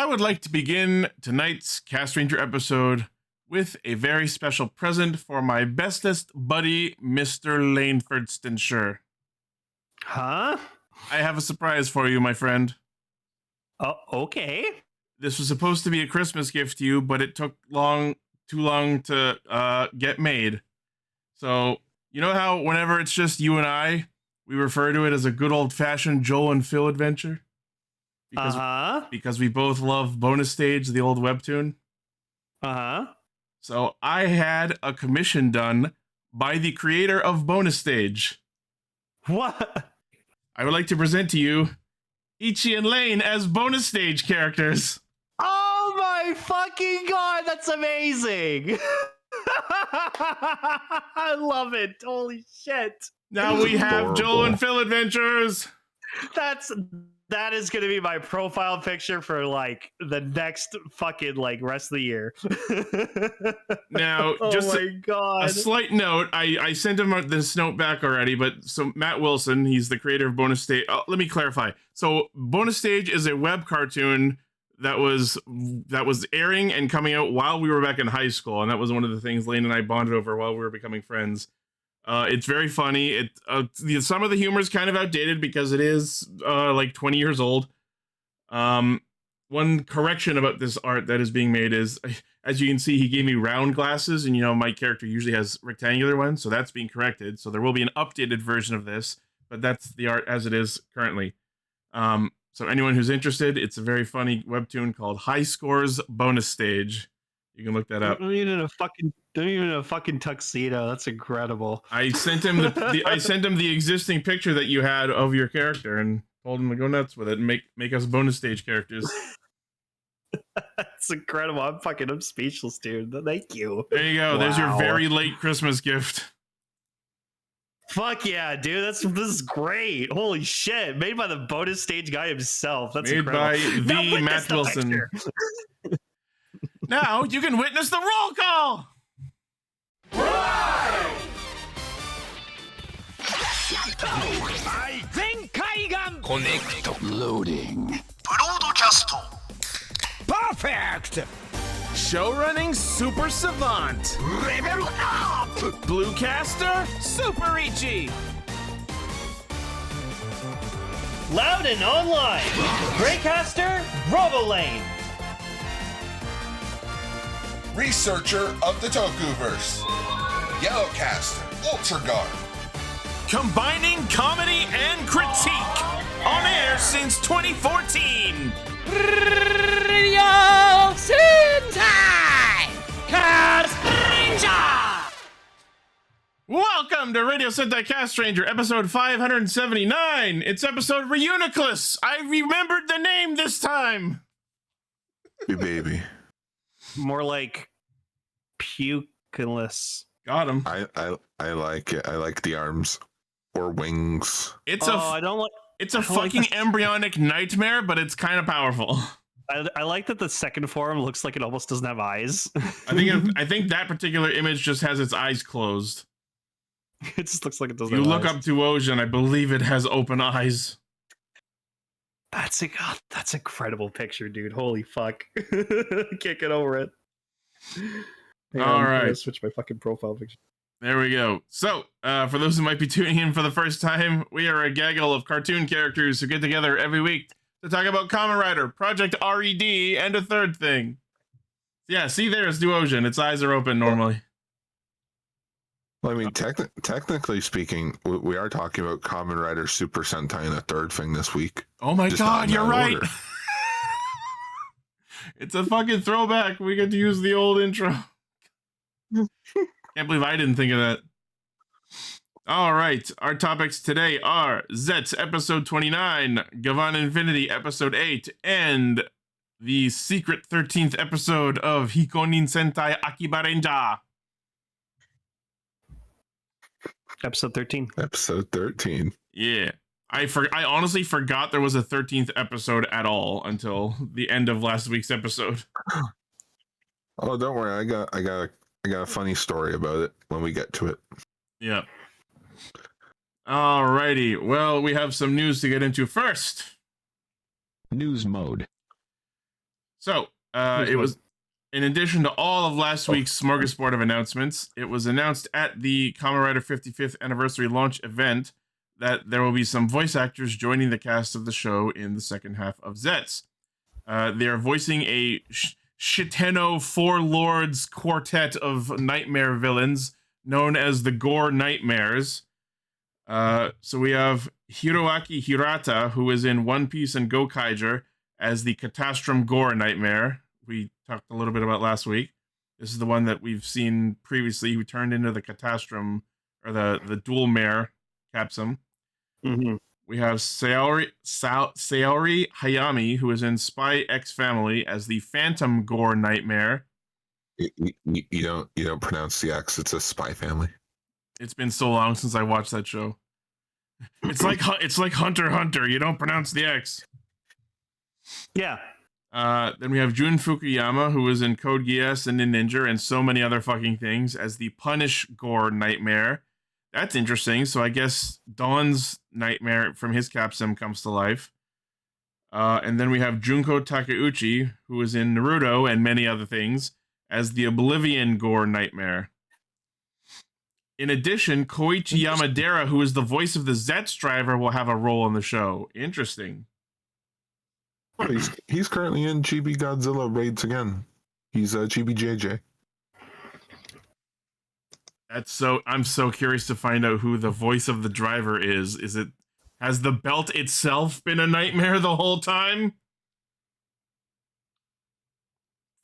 I would like to begin tonight's Castranger episode with a very special present for my bestest buddy, Mr. Lanefordstenshire. Huh? I have a surprise for you, my friend. Oh, okay. This was supposed to be a Christmas gift to you, but it took too long to get made. So, you know how whenever it's just you and I, we refer to it as a good old-fashioned Joel and Phil adventure? Because we both love Bonus Stage, the old webtoon. So I had a commission done by the creator of Bonus Stage. What? I would like to present to you Ichi and Lane as Bonus Stage characters. Oh my fucking god, that's amazing! I love it. Holy shit. Now we have Joel and Phil adventures. That is going to be my profile picture for like the next fucking like rest of the year. Now, just God. A slight note. I sent him this note back already, but so Matt Wilson, he's the creator of Bonus Stage. Let me clarify. So Bonus Stage is a web cartoon that was airing and coming out while we were back in high school, and that was one of the things Lane and I bonded over while we were becoming friends. It's very funny. Some of the humor is kind of outdated because it is like 20 years old. One correction about this art that is being made is, as you can see, he gave me round glasses, and my character usually has rectangular ones, so that's being corrected. So there will be an updated version of this, but that's the art as it is currently. So anyone who's interested, it's a very funny webtoon called High Scores Bonus Stage. You can look that up. Don't even a fucking tuxedo. That's incredible. I sent him the existing picture that you had of your character and told him to go nuts with it and make us Bonus Stage characters. That's incredible. I'm speechless, dude. Thank you. There you go. Wow. There's your very late Christmas gift. Fuck yeah, dude. This is great. Holy shit. Made by the Bonus Stage guy himself. That's made incredible. By the Matt Wilson. Now you can witness the roll call. Right! Connect. Loading. Broadcast. Perfect! Show running super savant. Level up! Bluecaster, super Ichi. Loud and online. Greycaster, Robolane. Researcher of the Tokuverse, Yellowcaster, Ultra Guard. Combining comedy and critique. On air since 2014. Radio Sentai Castranger. Welcome to Radio Sentai Castranger, episode 579. It's episode Reuniclus. I remembered the name this time. Hey, baby. More like puculus. Got him. I like it. I like the arms or wings. It's a fucking embryonic nightmare, but it's kind of powerful. I like that the second form looks like it almost doesn't have eyes. I think that particular image just has its eyes closed. It just looks like it doesn't. You have look eyes. up to Ocean, I believe it has open eyes. That's incredible picture, dude. Holy fuck. Can't get over it. All right. I'm gonna switch my fucking profile picture. There we go. So, for those who might be tuning in for the first time, we are a gaggle of cartoon characters who get together every week to talk about Kamen Rider, Project RED, and a third thing. Yeah, see there's Duosion. Its eyes are open normally. Well, I mean, technically speaking, we are talking about Kamen Rider Super Sentai and a third thing this week. Oh my god, you're right! Order. It's a fucking throwback. We get to use the old intro. Can't believe I didn't think of that. All right, our topics today are Zetz episode 29, Gavan Infinity episode 8, and the secret 13th episode of Hikonin Sentai Akibaranger. Episode 13. Episode 13. Yeah. I honestly forgot there was a 13th episode at all until the end of last week's episode. Oh, don't worry. I got a funny story about it when we get to it. Yeah. Alrighty. Well, we have some news to get into first. News mode. So it was, in addition to all of last week's smorgasbord of announcements, it was announced at the Kamen Rider 55th anniversary launch event that there will be some voice actors joining the cast of the show in the second half of Zetz. They are voicing a Shiteno Four Lords quartet of nightmare villains known as the Gore Nightmares. So we have Hiroaki Hirata, who is in One Piece and Gotchard, as the Catastrum Gore Nightmare. We talked a little bit about last week. This is the one that we've seen previously, who turned into the Catastrum, or the dual mare Capsum. Mm-hmm. We have Saori Hayami, who is in Spy X Family as the Phantom Gore Nightmare. You don't pronounce the X. It's a Spy Family. It's been so long since I watched that show. It's like Hunter x Hunter. You don't pronounce the X. Yeah. Then we have Jun Fukuyama, who is in Code Geass and Ninja and so many other fucking things, as the Punish Gore Nightmare. That's interesting. So I guess Dawn's nightmare from his Capsum comes to life. And then we have Junko Takeuchi, who is in Naruto and many other things, as the Oblivion Gore Nightmare. In addition, Koichi Yamadera, who is the voice of the Zetz driver, will have a role in the show. Interesting. He's currently in GB Godzilla Raids again. He's GBJJ. I'm so curious to find out who the voice of the driver is. Has the belt itself been a nightmare the whole time?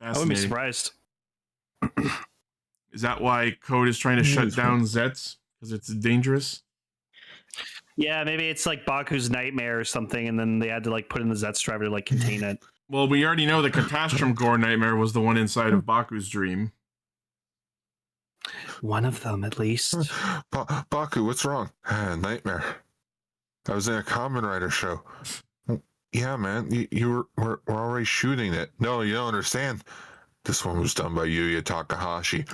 I wouldn't be surprised. Is that why Code is trying to shut down Zetz? Because it's dangerous? Yeah, maybe it's like Baku's nightmare or something, and then they had to like put in the Zetz driver to like contain it. Well, we already know the Catastrum Gore Nightmare was the one inside of Baku's dream. One of them, at least. Baku, what's wrong? Nightmare. I was in a Kamen Rider show. Yeah, man, you were already shooting it. No, you don't understand. This one was done by Yuya Takahashi.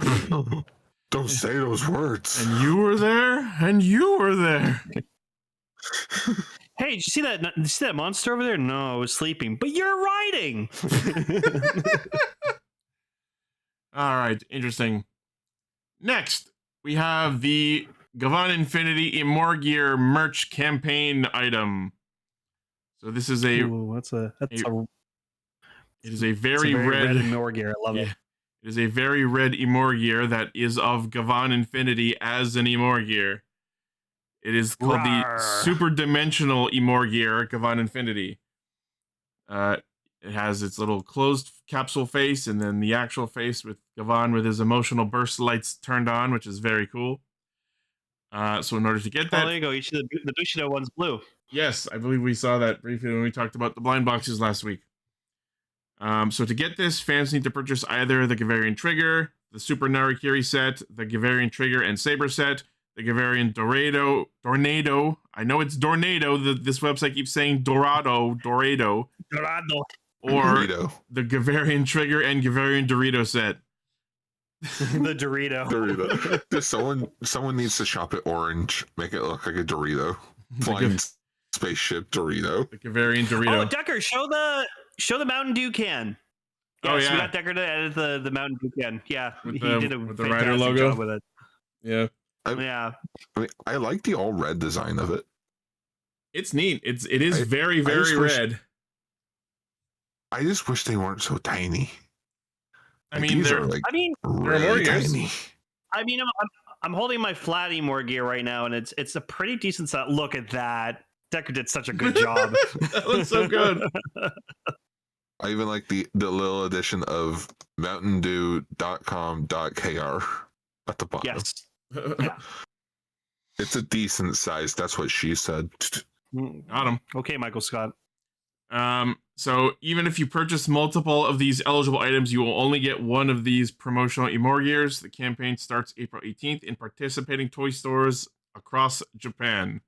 Don't say those words. And you were there? And you were there. Hey, did you see that? Did you see that monster over there? No, I was sleeping. But you're riding. All right, interesting. Next, we have the Gavan Infinity Imorgear merch campaign item. So this is a. Ooh, it is a very red Imorgear. I love it. It is a very red Imorgear that is of Gavan Infinity as an Imorgear. It is called the Super Dimensional Imorgear Gavan Infinity. It has its little closed capsule face and then the actual face with Gavan with his emotional burst lights turned on, which is very cool. So in order to get that... Oh, there you go. The Bushido one's blue. Yes, I believe we saw that briefly when we talked about the blind boxes last week. So to get this, fans need to purchase either the Gavarian Trigger, the Super Narikiri set, the Gavarian Trigger and Saber set, the Gavarian Dornado. I know it's Dornado. This website keeps saying Dorado. Dorado. Or Dorito. The Gavarian Trigger and Gavarian Dorito set. The Dorito. Dorito. Just someone needs to shop at Orange. Make it look like a Dorito. Flying spaceship Dorito. The Gavarian Dorito. Oh, Decker, show the Mountain Dew can. Oh, So yeah. we got Decker to edit the Mountain Dew can. Yeah, With he the- did a with the fantastic Rider logo? job with it. Yeah. Yeah. I mean, I like the all red design of it. It's neat. It is very, I very just wish- red. I just wish they weren't so tiny. I mean, these they're... are like I mean, really Warriors. tiny. I'm holding my flat Emor gear right now, and it's a pretty decent size. Look at that. Decker did such a good job. That looks so good. I even like the little edition of mountaindew.com.kr at the bottom. Yes. It's a decent size. That's what she said. Got him. Okay, Michael Scott. So even if you purchase multiple of these eligible items, you will only get one of these promotional Imorgears. The campaign starts April 18th in participating toy stores across Japan.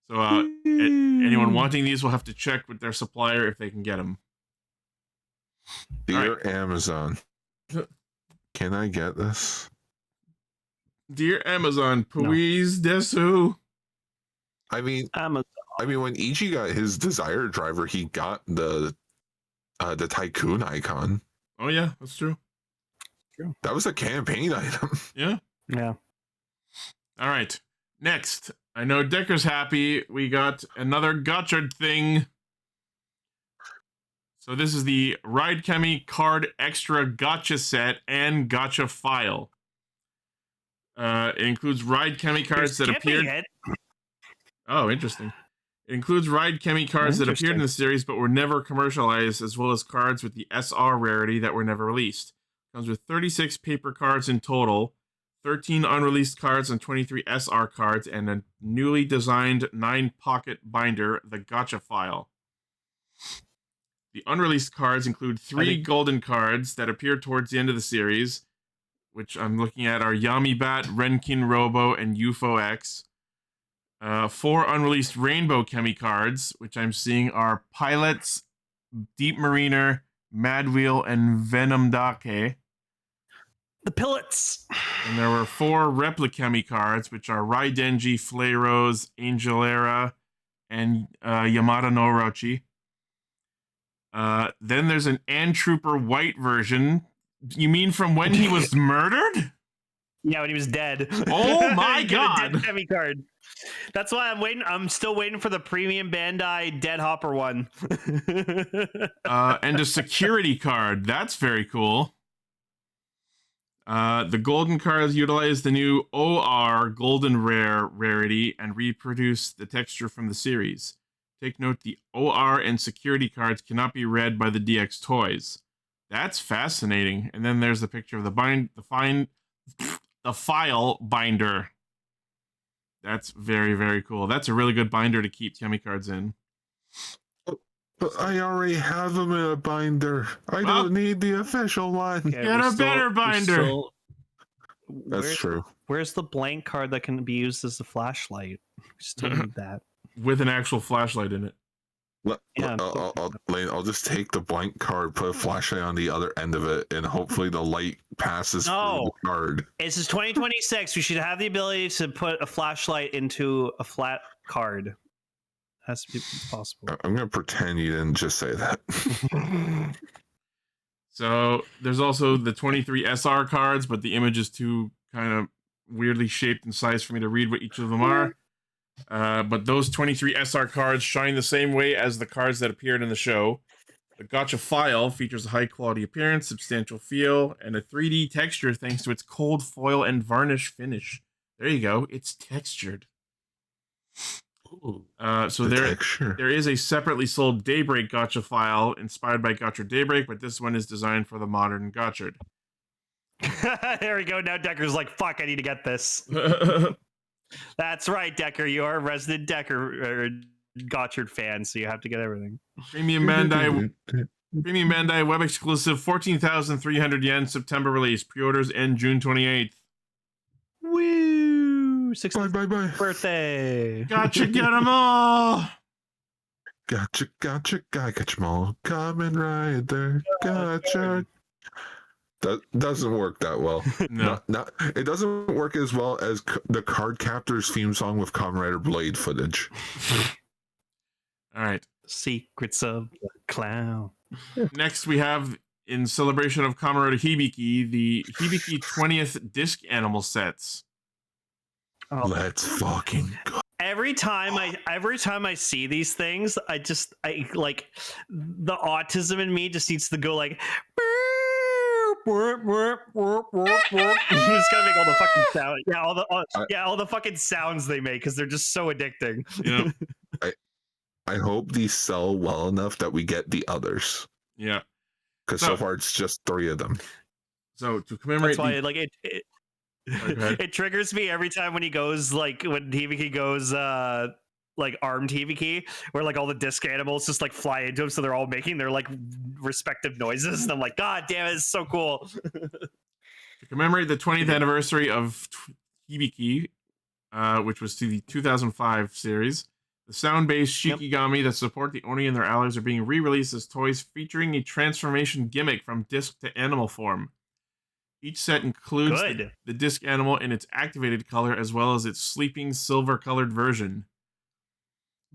So anyone wanting these will have to check with their supplier if they can get them. Dear Amazon, can I get this? Dear Amazon, please desu. I mean, Amazon. when Ichi got his Desire driver, he got the the Tycoon icon. Oh yeah, that's true. That was a campaign item. Yeah. Yeah. All right. Next, I know Decker's happy. We got another Gotchard thing. So this is the Ride Chemi Card Extra Gotcha Set and Gotcha File. It includes Ride Chemi cards that appeared. Oh, interesting. It includes Ride Chemi cards that appeared in the series but were never commercialized, as well as cards with the SR rarity that were never released. It comes with 36 paper cards in total, 13 unreleased cards and 23 SR cards, and a newly designed 9-pocket binder, the Gotcha File. The unreleased cards include 3 golden cards that appear towards the end of the series, which I'm looking at are Yami Bat, Renkin Robo, and UFO X. 4 unreleased Rainbow Chemi cards, which I'm seeing are Pilots, Deep Mariner, Mad Wheel, and Venom Dake. The Pillets. And there were 4 Replicami cards, which are Raidenji, Flayrose, Angelera, and Yamada no Orochi. Then there's an Trooper white version. You mean from when he was murdered? Yeah, when he was dead. Oh my god! A dead Chemi card. That's why I'm waiting. I'm still waiting for the premium Bandai Dead Hopper one. And a security card. That's very cool. The golden cards utilize the new OR Golden Rare rarity and reproduce the texture from the series. Take note, the OR and security cards cannot be read by the DX toys. That's fascinating. And then there's the picture of the file binder. That's very, very cool. That's a really good binder to keep Chemi cards in. But I already have them in a binder. I don't need the official one. Okay, Get a better binder. That's true. Where's the blank card that can be used as a flashlight? We still need that. With an actual flashlight in it. Yeah, I'll just take the blank card, put a flashlight on the other end of it, and hopefully the light passes through the card. This is 2026. We should have the ability to put a flashlight into a flat card. Has to be possible. I'm going to pretend you didn't just say that. So there's also the 23 SR cards, but the image is too kind of weirdly shaped and sized for me to read what each of them are. But those 23 SR cards shine the same way as the cards that appeared in the show. The Gotcha File features a high-quality appearance, substantial feel, and a 3D texture thanks to its cold foil and varnish finish. There you go. It's textured. So there is a separately sold Daybreak Gotcha File inspired by Gotchard Daybreak, but this one is designed for the modern Gotchard. There we go. Now Decker's like, fuck, I need to get this. That's right, Decker. You are a resident Decker Gotchard fan, so you have to get everything. Premium Bandai web exclusive, 14,300 yen, September release. Pre-orders end June 28th. Woo! 60th Bye. birthday. Gotcha, get them all. Gotcha, I got them all. Kamen Rider, gotcha. That doesn't work that well. No. It doesn't work as well as the Card Captors theme song with Kamen Rider Blade footage. All right. Secrets of the Clown. Next, we have, in celebration of Kamen Rider Hibiki, the Hibiki 20th disc animal sets. Oh. Let's fucking go. Every time I see these things, I like the autism in me just needs to go like. It's gonna make all the fucking sound. Yeah, all the fucking sounds they make because they're just so addicting. Yeah. I hope these sell well enough that we get the others. Yeah. Because so far it's just 3 of them. So to commemorate, that's why it triggers me every time when he goes when Hibiki goes like armed Hibiki, where like all the disc animals just like fly into him, so they're all making their like respective noises, and I'm like, God damn it, it's so cool. To commemorate the 20th anniversary of Hibiki, which was to the 2005 series, the sound-based Shikigami that support the Oni and their allies are being re-released as toys featuring a transformation gimmick from disc to animal form. Each set includes the disc animal in its activated color as well as its sleeping silver-colored version.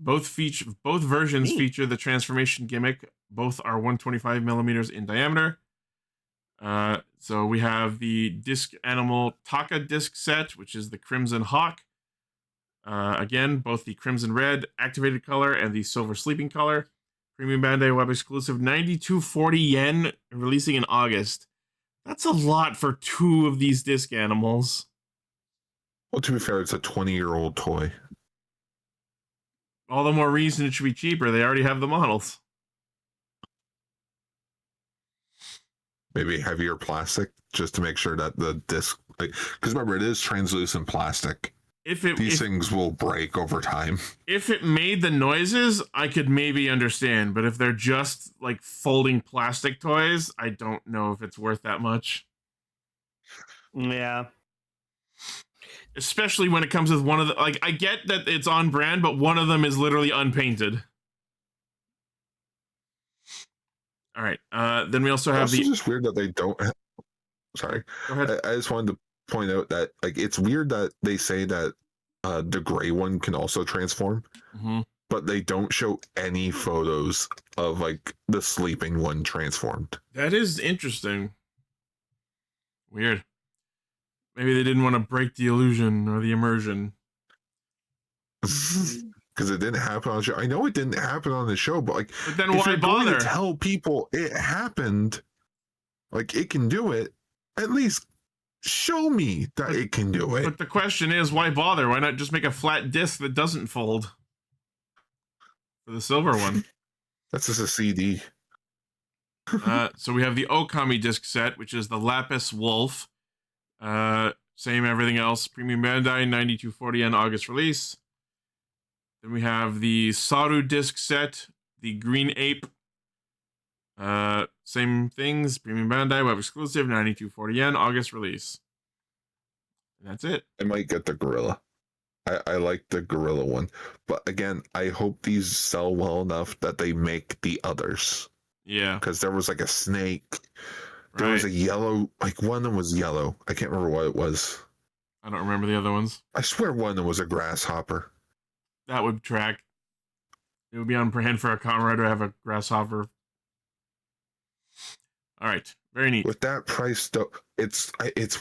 Both versions feature the transformation gimmick, Both are 125 millimeters in diameter. So we have the disc animal Taka disc set, which is the Crimson Hawk. Again, both the Crimson Red activated color and the Silver Sleeping color. Premium Bandai web exclusive, 9240 yen, releasing in August. That's a lot for 2 of these disc animals. Well, to be fair, it's a 20-year-old toy. All the more reason it should be cheaper. They already have the models. Maybe heavier plastic, just to make sure that the disc, like, because remember, it is translucent plastic. These things will break over time. If it made the noises, I could maybe understand. But if they're just like folding plastic toys, I don't know if it's worth that much. Yeah. Especially when it comes with one of the, like, I get that it's on brand, but one of them is literally unpainted. All right. Then we also have It's just weird that they don't have... Sorry. Go ahead. I just wanted to point out that, like, it's weird that they say that the gray one can also transform, but they don't show any photos of, like, the sleeping one transformed. That is interesting. Weird. Maybe they didn't want to break the illusion or the immersion. Because it didn't happen on the show. I know it didn't happen on the show, but, like, but then if why you're going bother? to tell people it happened, like, it can do it, at least show me that it can do it. But the question is, why bother? Why not just make a flat disc that doesn't fold? For the silver one. That's just a CD. So we have the Okami disc set, which is the Lapis Wolf. Same everything else. Premium Bandai, 9240 yen August release. Then we have the Saru disc set, the Green Ape. Same things. Premium Bandai, web exclusive, 9240 yen August release. And that's it. I might get the gorilla. I like the gorilla one. But again, I hope these sell well enough that they make the others. Yeah. Because there was like a snake. There was a yellow, like one of them was yellow. I can't remember what it was. I don't remember the other ones. I swear one of them was a grasshopper. That would track. It would be on brand for a Kamen Rider to have a grasshopper. All right. Very neat. With that price, though, it's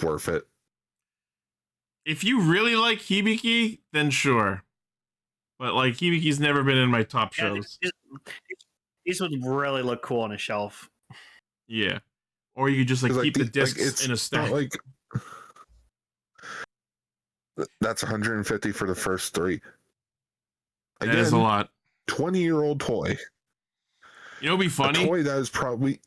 worth it. If you really like Hibiki, then sure. But, like, Hibiki's never been in my top shows. These would really look cool on a shelf. Yeah. Or you could just, like, keep the discs in a stack. Like, that's 150 for the first 3. That is a lot. 20-year-old toy. You know what'd be funny? A toy that is probably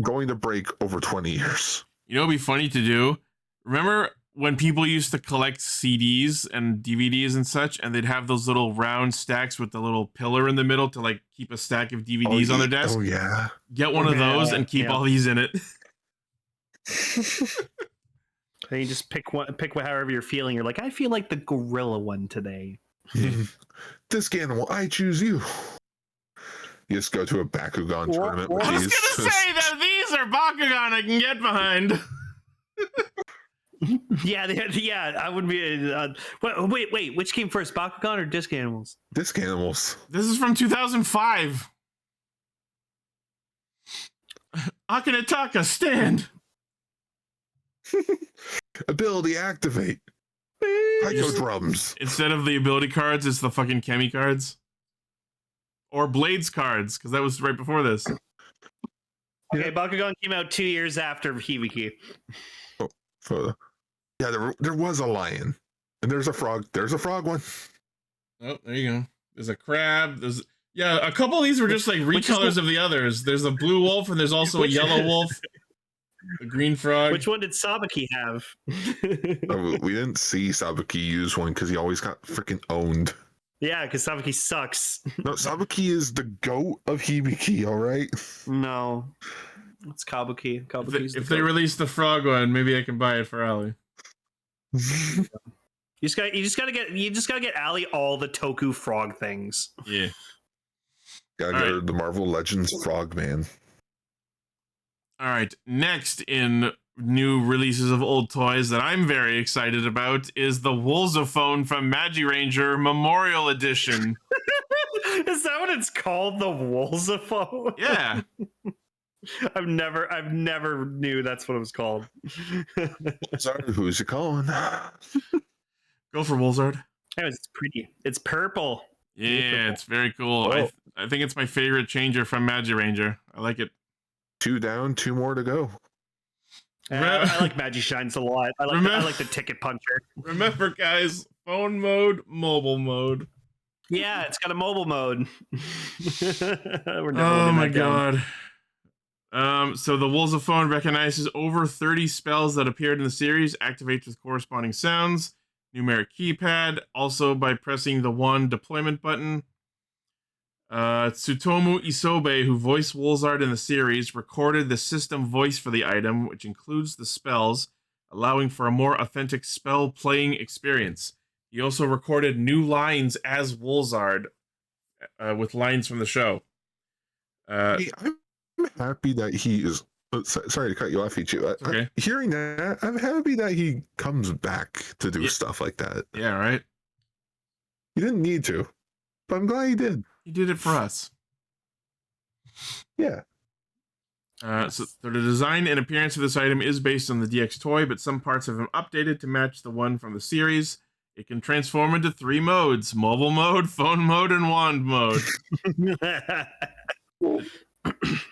going to break over 20 years. You know what'd be funny to do? Remember when people used to collect CDs and DVDs and such, and they'd have those little round stacks with the little pillar in the middle to, like, keep a stack of DVDs on their desk? Oh, yeah. Get one of those and keep all these in it. And you just pick however you're feeling. You're like, I feel like the gorilla one today. Disc animal, I choose you. You just go to a Bakugan tournament. I was gonna say that these are Bakugan I can get behind. Yeah, I would be. Wait, which came first, Bakugan or Disc Animals? Disc Animals. This is from 2005. Akinetaka, stand. Ability activate. Psycho drums. Instead of the ability cards, it's the fucking Kemi cards. Or Blades cards, because that was right before this. Okay, Bakugan came out 2 years after Hibiki. Yeah, there was a lion. And there's a frog. There's a frog one. Oh, there you go. There's a crab. There's a couple of these were just like recolors of the others. There's a blue wolf and there's also a yellow wolf. A green frog. Which one did Sabaki have? We didn't see Sabaki use one because he always got freaking owned. Yeah, because Sabaki sucks. No, Sabaki is the goat of Hibiki, all right? No. It's Kabuki. If they release the frog one, maybe I can buy it for Ali. You just gotta get Ali all the Toku frog things. Yeah. Gotta go to the Marvel Legends Frogman. All right. Next in new releases of old toys that I'm very excited about is the Wolzophone from Magi Ranger Memorial Edition. Is that what it's called? The Wolzophone? Yeah. I've never knew that's what it was called. Sorry, who's you calling? Go for Wolzard. Anyways, it's pretty. It's purple. Yeah, it's very cool. Oh. I think it's my favorite changer from Magi Ranger. I like it. 2 down, 2 more to go. I like Magi Shines a lot. I like the ticket puncher. Remember, guys, phone mode, mobile mode. Yeah, it's got a mobile mode. Oh my god. So the Wolzophone recognizes over 30 spells that appeared in the series, activates with corresponding sounds, numeric keypad, also by pressing the 1 deployment button. Tsutomu Isobe, who voiced Wolzard in the series, recorded the system voice for the item, which includes the spells, allowing for a more authentic spell playing experience. He also recorded new lines as Wolzard with lines from the show. Hey, I'm happy that he is. Sorry to cut you off, Ichu. Okay. Hearing that, I'm happy that he comes back to do stuff like that. Yeah, right? He didn't need to, but I'm glad he did. He did it for us. Yeah. So the design and appearance of this item is based on the DX toy, but some parts have been updated to match the one from the series. It can transform into 3 modes: mobile mode, phone mode, and wand mode.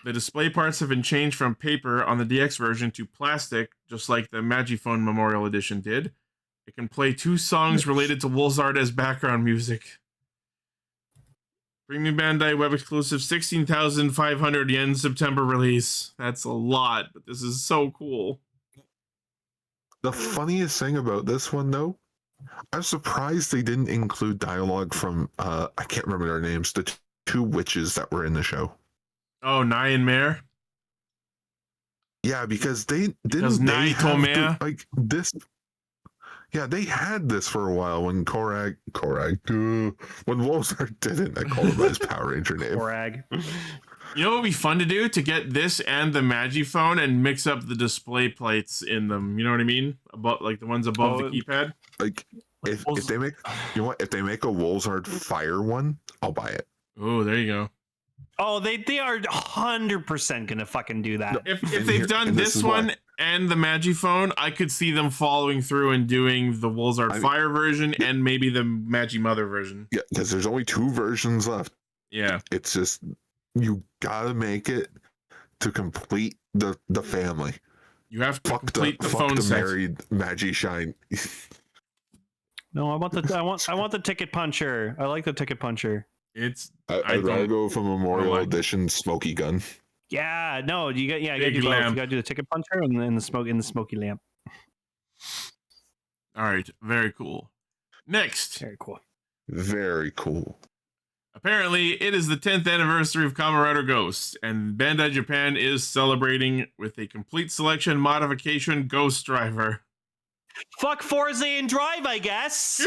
The display parts have been changed from paper on the DX version to plastic, just like the Magiphone Memorial Edition did. It can play 2 songs related to Wolzard as background music. Premium Bandai web exclusive 16,500 yen September release. That's a lot, but this is so cool. The funniest thing about this one, though, I'm surprised they didn't include dialogue from, I can't remember their names, the 2 witches that were in the show. Oh, Nai and Mare? Yeah, because they Because didn't Nai they told have me, like this. Yeah, they had this for a while when when Wolzard didn't. I called him by his Power Ranger name. Korag. You know what would be fun to do? To get this and the Magiphone and mix up the display plates in them. You know what I mean? Above, like the ones above the keypad. Like if they make, you know what? If they make a Wolzard Fire one, I'll buy it. Oh, there you go. Oh, they are 100% gonna fucking do that. If they've done this one and the Magiphone, I could see them following through and doing the Wolzard Fire version and maybe the Magi Mother version. Yeah, because there's only 2 versions left. Yeah. It's just, you gotta make it to complete the family. You have to complete the phone set. Married Magi Shine. No, I want the ticket puncher. I like the ticket puncher. I'd rather go for Memorial Edition Smoky Gun. Yeah, no, you gotta do both. You gotta do the ticket puncher and the smoky lamp. All right, very cool. Next. Very cool. Very cool. Apparently, it is the 10th anniversary of Kamen Rider Ghost, and Bandai Japan is celebrating with a complete selection modification Ghost driver. Fuck Forza and Drive, I guess.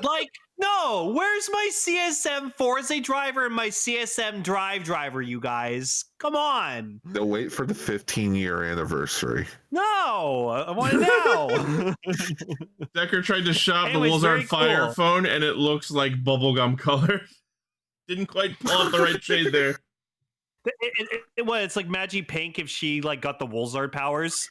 Like, no, where's my CSM Forza driver and my CSM Drive driver, you guys? Come on. They'll wait for the 15-year anniversary. No, I want it now. Decker tried to shop Anyways, the Wolzard very Fire cool. phone, and it looks like bubblegum color. Didn't quite pull out the right shade there. It's like Magi Pink if she like got the Wolzard powers.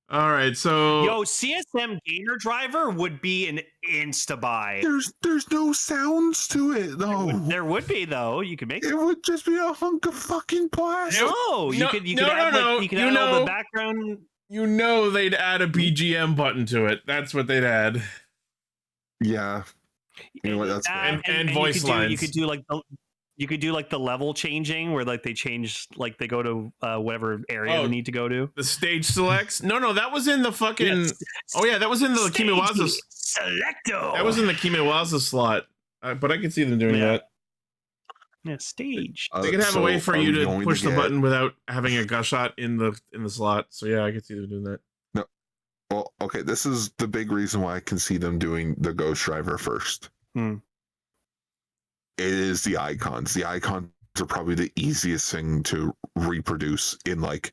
All right, so Yo, CSM Gainer driver would be an insta buy. There's no sounds to it though. There would be though. You could make it would just be a hunk of fucking plastic. No, you could add all the background. You know they'd add a BGM button to it. That's what they'd add. Yeah. You know what? That's and voice lines. You could do like the level changing where like they change, like they go to whatever area they need to go to. The stage selects. No, that was in the fucking. Yes. Oh yeah, that was in the Kimiwaza. Selecto. That was in the Kimiwaza slot. But I could see them doing that. Yeah, stage. They could have a way for you to push the button without having a Gotchard in the slot. So yeah, I could see them doing that. No. Well, okay, this is the big reason why I can see them doing the Ghost driver first. It is the icons. The icons are probably the easiest thing to reproduce in like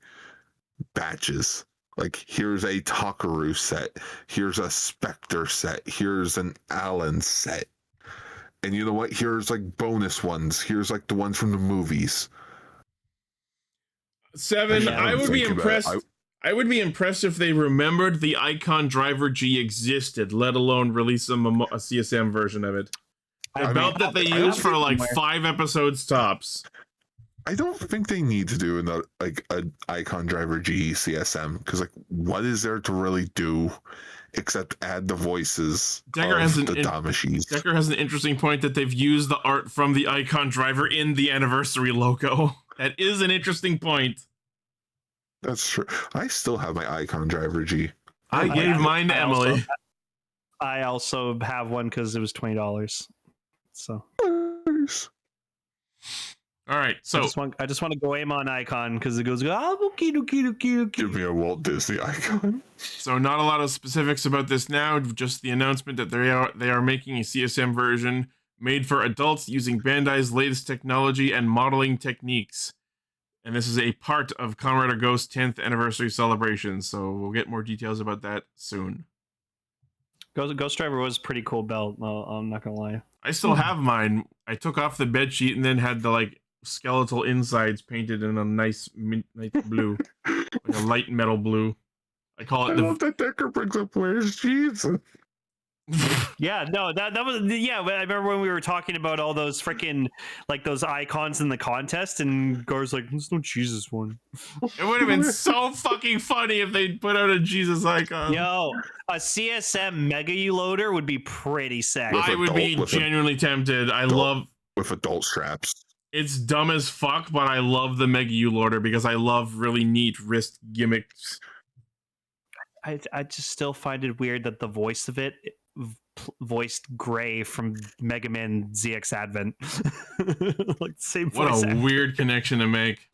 batches. Like here's a Takaru set, here's a Spectre set, here's an Allen set. And you know what? Here's like bonus ones. Here's like the ones from the movies. Seven, Yeah, I would be think about it. impressed. I would be impressed if they remembered the Icon Driver G existed, let alone release a CSM version of it. I felt that they used for like 5 episodes tops. I don't think they need to do another like an Icon Driver G CSM because like what is there to really do except add the voices Decker of has the Damashis? Decker has an interesting point that they've used the art from the Icon Driver in the anniversary logo. That is an interesting point. That's true. I still have my Icon Driver G. I gave mine to Emily. I also have one because it was $20. So. All right, so I just want to go aim on Icon because it goes okay. Give me a Walt Disney icon. So not a lot of specifics about this now, just the announcement that they are making a CSM version made for adults using Bandai's latest technology and modeling techniques. And this is a part of Kamen Rider Ghost 10th anniversary celebration, so we'll get more details about that soon. Ghost Driver was a pretty cool belt. No, I'm not gonna lie. I still have mine. I took off the bed sheet and then had the like skeletal insides painted in a nice blue, like a light metal blue. I call it I love that Decker brings up Where's Jesus. Yeah, no, that was I remember when we were talking about all those freaking like those icons in the contest, and Gar's like, "There's no Jesus one." It would have been so fucking funny if they put out a Jesus icon. Yo, a CSM Mega U-loader would be pretty sick. I would be genuinely tempted. I love with adult straps. It's dumb as fuck, but I love the Mega U-loader because I love really neat wrist gimmicks. I just still find it weird that the voice of it voiced Gray from Mega Man ZX Advent. Like same voice. What a weird connection to make.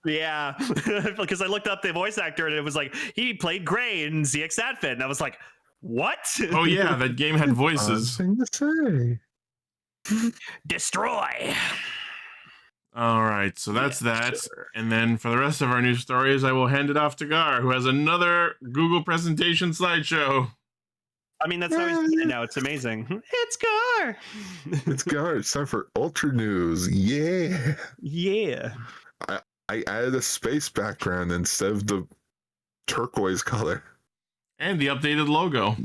Yeah, because I looked up the voice actor and it was like he played Gray in ZX Advent, and I was like, "What?" Oh yeah, that game had voices. Thing to say. Destroy. All right, so that's that. Sure. And then for the rest of our news stories, I will hand it off to Gar, who has another Google presentation slideshow. I mean, that's how he's doing it now. It's amazing. It's Gar. It's Gar. It's time for Ultra News. Yeah. Yeah. I added a space background instead of the turquoise color. And the updated logo.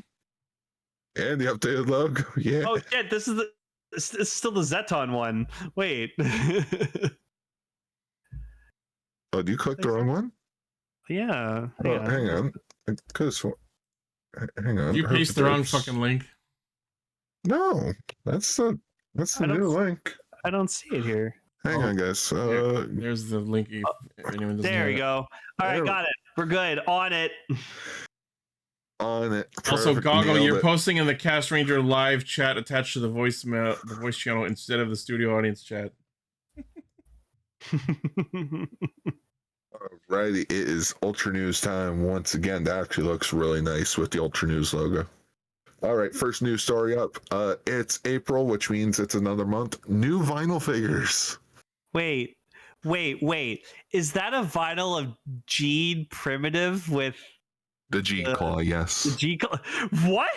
Yeah. Oh shit! This is still the Zeton one. Wait. Oh, you clicked the wrong one? Yeah. Hang on. Hang on. You paste the wrong fucking link. No, that's the new link. I don't see it here. Hang on, guys. There's the link. There we go. All right, got it. We're good. On it. On it. Also, Goggle, you're posting in the Castranger live chat attached to the voice channel instead of the studio audience chat. Alrighty, it is Ultra News time once again. That actually looks really nice with the Ultra News logo. All right, first news story up. It's April, which means it's another month. New vinyl figures. Wait. Is that a vinyl of Gene Primitive with the G Claw? Yes. The G Claw. What?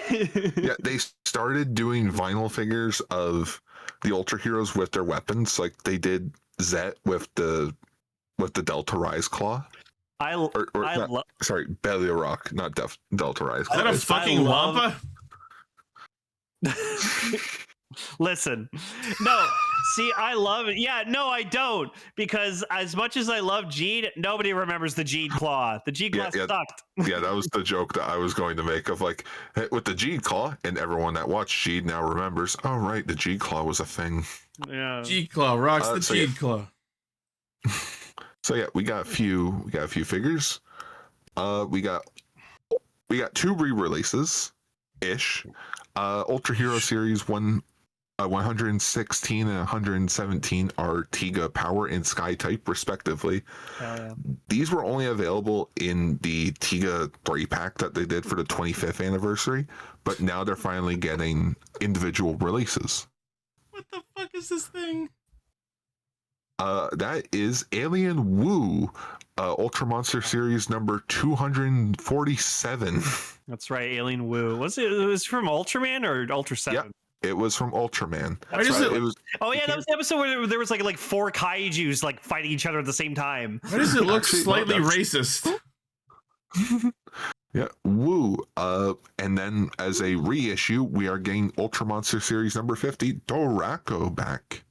Yeah, they started doing vinyl figures of the Ultra Heroes with their weapons, like they did Zetz with the Delta Rise Claw. Sorry, Belly Rock, not Delta Rise Claw. Is that a fucking Wampa? Listen, no. See, I love it. Yeah, no, I don't, because as much as I love Gene, nobody remembers the Gene Claw. The Gene Claw sucked. Yeah, that was the joke that I was going to make of like, hey, with the Gene Claw, and everyone that watched Gene now remembers. Oh right, the Gene Claw was a thing. Yeah, G Claw rocks the Gene Claw. So yeah, we got a few figures. We got 2 re-releases ish. Ultra Hero Series 116 and 117 are Tiga Power and Sky type respectively. Yeah. These were only available in the Tiga 3-pack that they did for the 25th anniversary, but now they're finally getting individual releases. What the fuck is this thing? That is Alien Woo, Ultra Monster Series number 247. That's right, Alien Woo. It was from Ultraman or Ultra 7? It was from Ultraman. Why does it? It was. Oh yeah, that was the episode where there was like four kaijus like fighting each other at the same time. Why does it look Actually, no, slightly that's- racist? Yeah, woo. And then as a reissue, we are getting Ultra Monster Series number 50, Dorako back.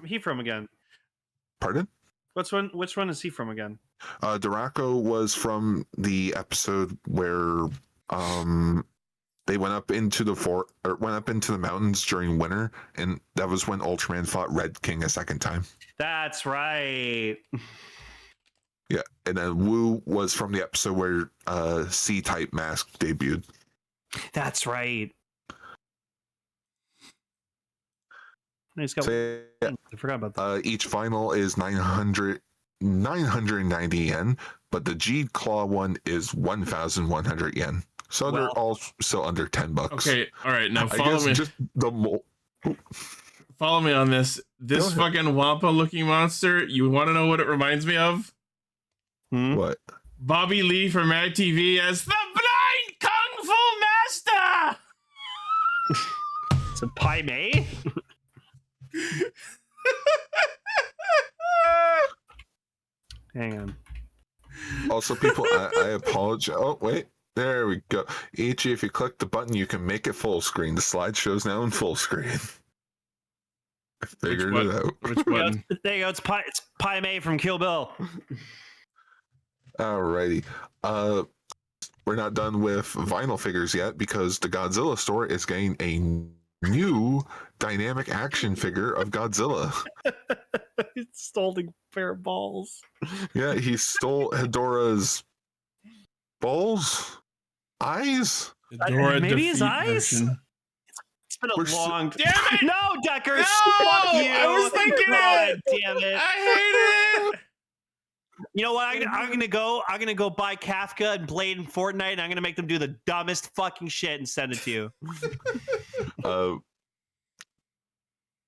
He from again? Pardon? Which one is he from again? Dorako was from the episode where they went up into the mountains during winter, and that was when Ultraman fought Red King a second time. That's right. Yeah, and then Wu was from the episode where C-type mask debuted. That's right. He's got. So, yeah, I forgot about that. each vinyl is 990 yen, but the G Claw one is 1,100 yen. So they're all still under $10. Okay, all right. Now I follow guess me. just the Follow me on this. This fucking Wampa-looking monster. You want to know what it reminds me of? What? Bobby Lee from Mad TV as the Blind Kung Fu Master. It's a Pai Mei. Hang on. Also, people, I apologize. Oh, wait. There we go. Ichi, if you click the button, you can make it full screen. The slideshow's now in full screen. I figured it out. Which button? There you go. It's Pai Mei from Kill Bill. Alrighty. We're not done with vinyl figures yet because the Godzilla store is getting a new dynamic action figure of Godzilla. It's holding a pair of balls. Yeah, he stole Hedorah's balls, eyes. Dora maybe his defeat eyes? version. It's been a We're long. Damn it! No, Decker! No! Fuck you! I was thinking God it! damn it! I hate it. You know what? I'm gonna go buy Kafka and Blade in Fortnite, and I'm gonna make them do the dumbest fucking shit and send it to you.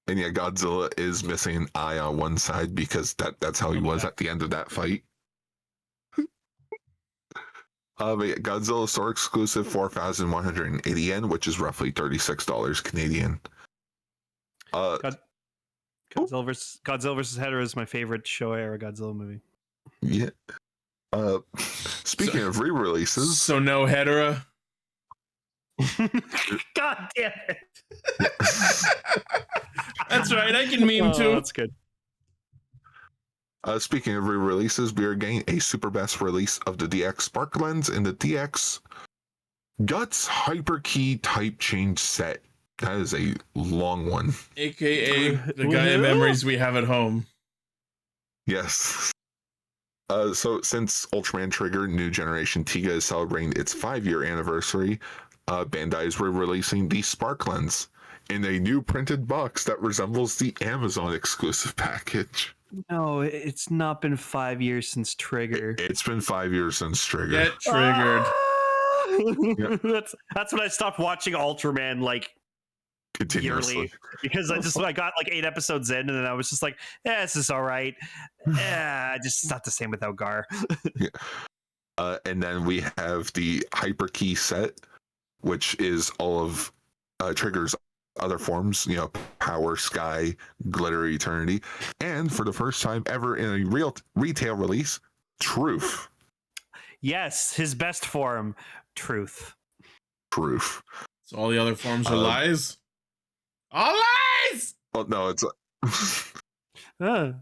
And yeah, Godzilla is missing an eye on one side because that's how he was at the end of that fight. But yeah, Godzilla store exclusive 4,180 yen, which is roughly $36 Canadian. Godzilla vs. Hedorah is my favorite Showa era Godzilla movie. Yeah. Speaking of re-releases, So no Hedorah. God damn it! That's right. I can meme too. That's good. speaking of re-releases, we are getting a super best release of the DX Spark Lens and the DX Guts Hyper Key Type Change set. That is a long one. AKA the Gaia memories we have at home. Yes. So since Ultraman Trigger New Generation Tiga is celebrating its 5-year anniversary, Bandai is re-releasing the Spark Lens in a new printed box that resembles the Amazon exclusive package. No, it's not been 5 years since Trigger. It's been 5 years since Trigger. Get triggered. That's when I stopped watching Ultraman like Continuously. yearly because I got like 8 episodes in and then I was just like, this is all right. Yeah, just not the same without Gar. And then we have the Hyper Key set, which is all of Trigger's other forms, Power, Sky, Glitter, Eternity, and for the first time ever in a real retail release, Truth. Yes, his best form, Truth. Truth. So all the other forms are lies? All lies! Well, no, it's the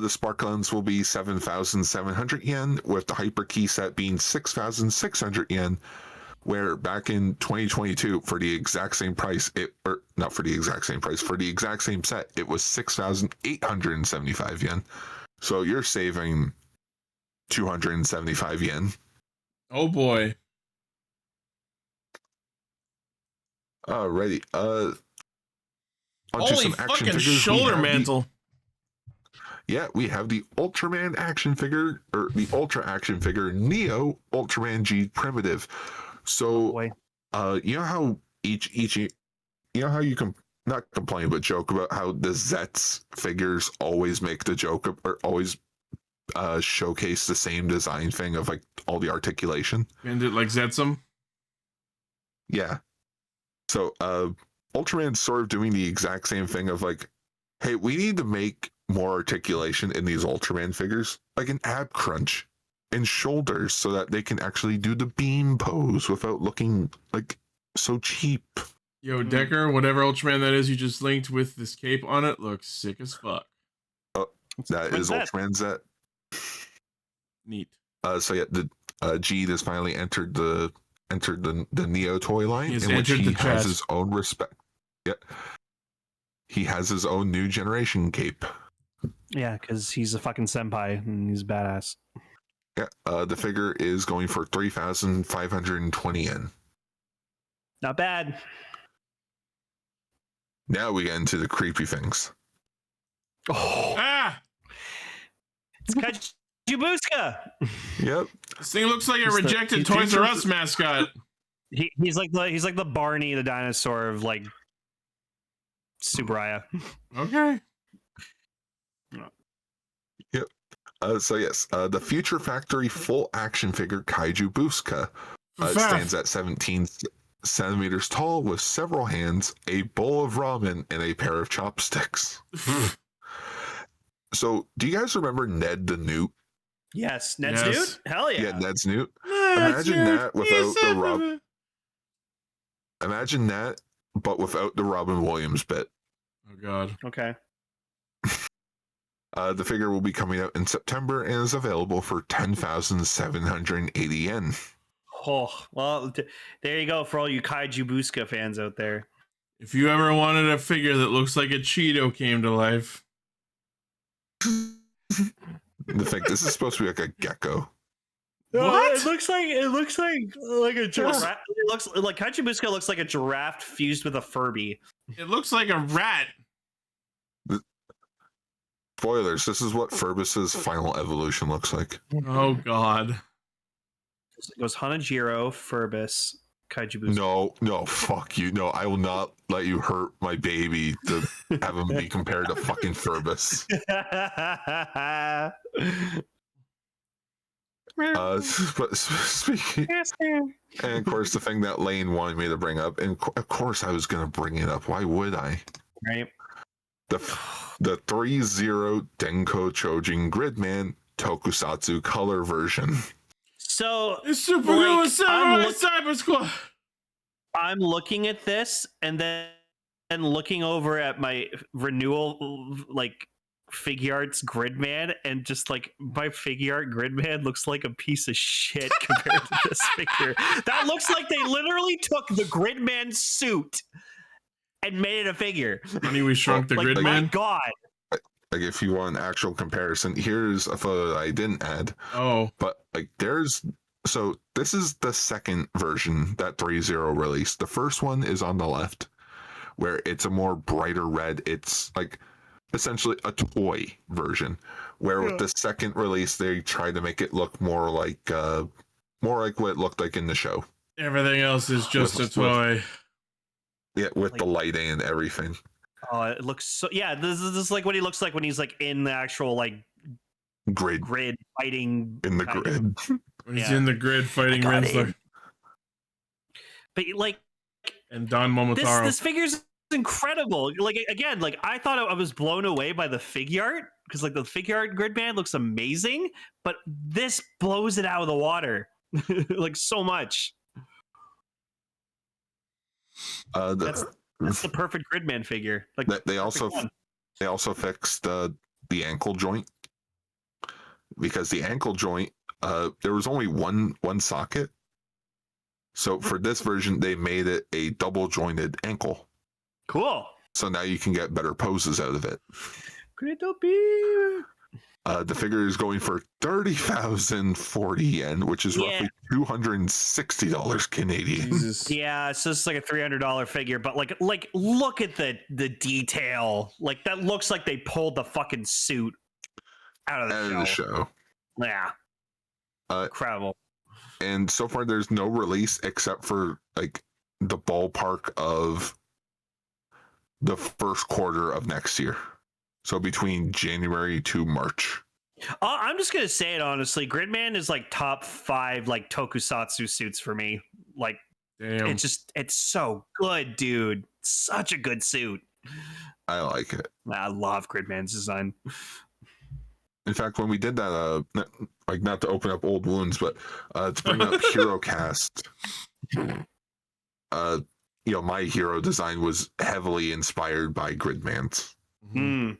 Spark Lens will be 7,700 yen, with the Hyper Key set being 6,600 yen. Where back in 2022, for the exact same price, for the exact same set, it was 6,875 yen. So you're saving 275 yen. Oh boy. Alrighty. Holy fucking shoulder mantle. We have the Ultraman action figure, or the Ultra action figure, Neo Ultraman G Primitive. So, you know how you can not complain but joke about how the Zetz figures always make the joke or always showcase the same design thing of like all the articulation. And it like Zeztz. Yeah. So Ultraman's sort of doing the exact same thing of like, hey, we need to make more articulation in these Ultraman figures, like an ab crunch and shoulders, so that they can actually do the beam pose without looking like so cheap. Yo, Decker, whatever Ultraman that is you just linked with this cape on it looks sick as fuck. That is Ultraman Zetz. Neat. So yeah, the G has finally entered the Neo toy line, He's in which entered he the has chat. his own respect. Yeah, he has his own new generation cape. Yeah, because he's a fucking senpai and he's badass. Yeah, the figure is going for 3,520 yen. Not bad. Now we get into the creepy things. Oh, Ah! it's Kajibuska. Yep. This thing looks like a He's the- rejected he Toys R features- Us mascot. He's like the Barney the dinosaur of like Subaraya. Okay. So yes, the Future Factory full action figure Kaiju Buska stands at 17 centimeters tall with several hands, a bowl of ramen, and a pair of chopsticks. So, do you guys remember Ned the Newt? Yes, Ned's Yes. dude. Hell yeah. Yeah, Ned's Newt. Imagine that without the Rob. Imagine that, but without the Robin Williams bit. Oh god. Okay. The figure will be coming out in September and is available for 10,780 yen. Oh well, there you go for all you Kajibuska fans out there. If you ever wanted a figure that looks like a Cheeto came to life. The thing, this is supposed to be like a gecko. What? It looks like a giraffe. It looks like Kajibuska looks like a giraffe fused with a Furby. It looks like a rat. Spoilers, this is what Furbus's final evolution looks like. Oh god. It goes Hanajiro, Furbus, Kajibuska. No, fuck you. No, I will not let you hurt my baby to have him be compared to fucking Furbus. But speaking, and of course, the thing that Lane wanted me to bring up, and of course I was going to bring it up. Why would I? Right. The 3-0 Denko Chojin Gridman Tokusatsu color version. So It's super Like, cool with I'm Cyber Squad. I'm looking at this and then looking over at my renewal like figure arts Gridman, and just like my figure art Gridman looks like a piece of shit compared to this figure. That looks like they literally took the Gridman suit and made it a figure. Honey, we shrunk the Like, grid my man. God. Like, if you want an actual comparison, here's a photo that I didn't add. Oh. But like, so this is the second version that 3-0 released. The first one is on the left, where it's a more brighter red. It's like essentially a toy version. Where with the second release, they tried to make it look more like what it looked like in the show. Everything else is just a toy. Yeah, with Like- the lighting and everything. Oh, it looks so. Yeah, this is like what he looks like when he's like in the actual like Grid grid fighting in the kind of- grid. When he's Yeah. in the grid fighting I got Rinsler But like and Don Momotaro. this figure's incredible. Like again, like I thought I was blown away by the figure art because like the figure art Gridman looks amazing, but this blows it out of the water like so much. That's the perfect Gridman figure. Like They also one. fixed the ankle joint, because the ankle joint there was only one socket. So for this version, they made it a double jointed ankle. Cool. So now you can get better poses out of it. Gridopy. The figure is going for 30,040 yen, which is Yeah. roughly $260 Canadian. Jesus. Yeah, so it's like a $300 figure, but like look at the detail. Like that looks like they pulled the fucking suit out of the Out of show. the show. Yeah. Incredible. And so far, there's no release except for like the ballpark of the first quarter of next year. So between January to March. I'm just gonna say it honestly. Gridman is like top 5 like tokusatsu suits for me. Like Damn. It's so good, dude. Such a good suit. I like it. I love Gridman's design. In fact, when we did that, not to open up old wounds, but to bring up Hero Cast, my hero design was heavily inspired by Gridman's. Mm.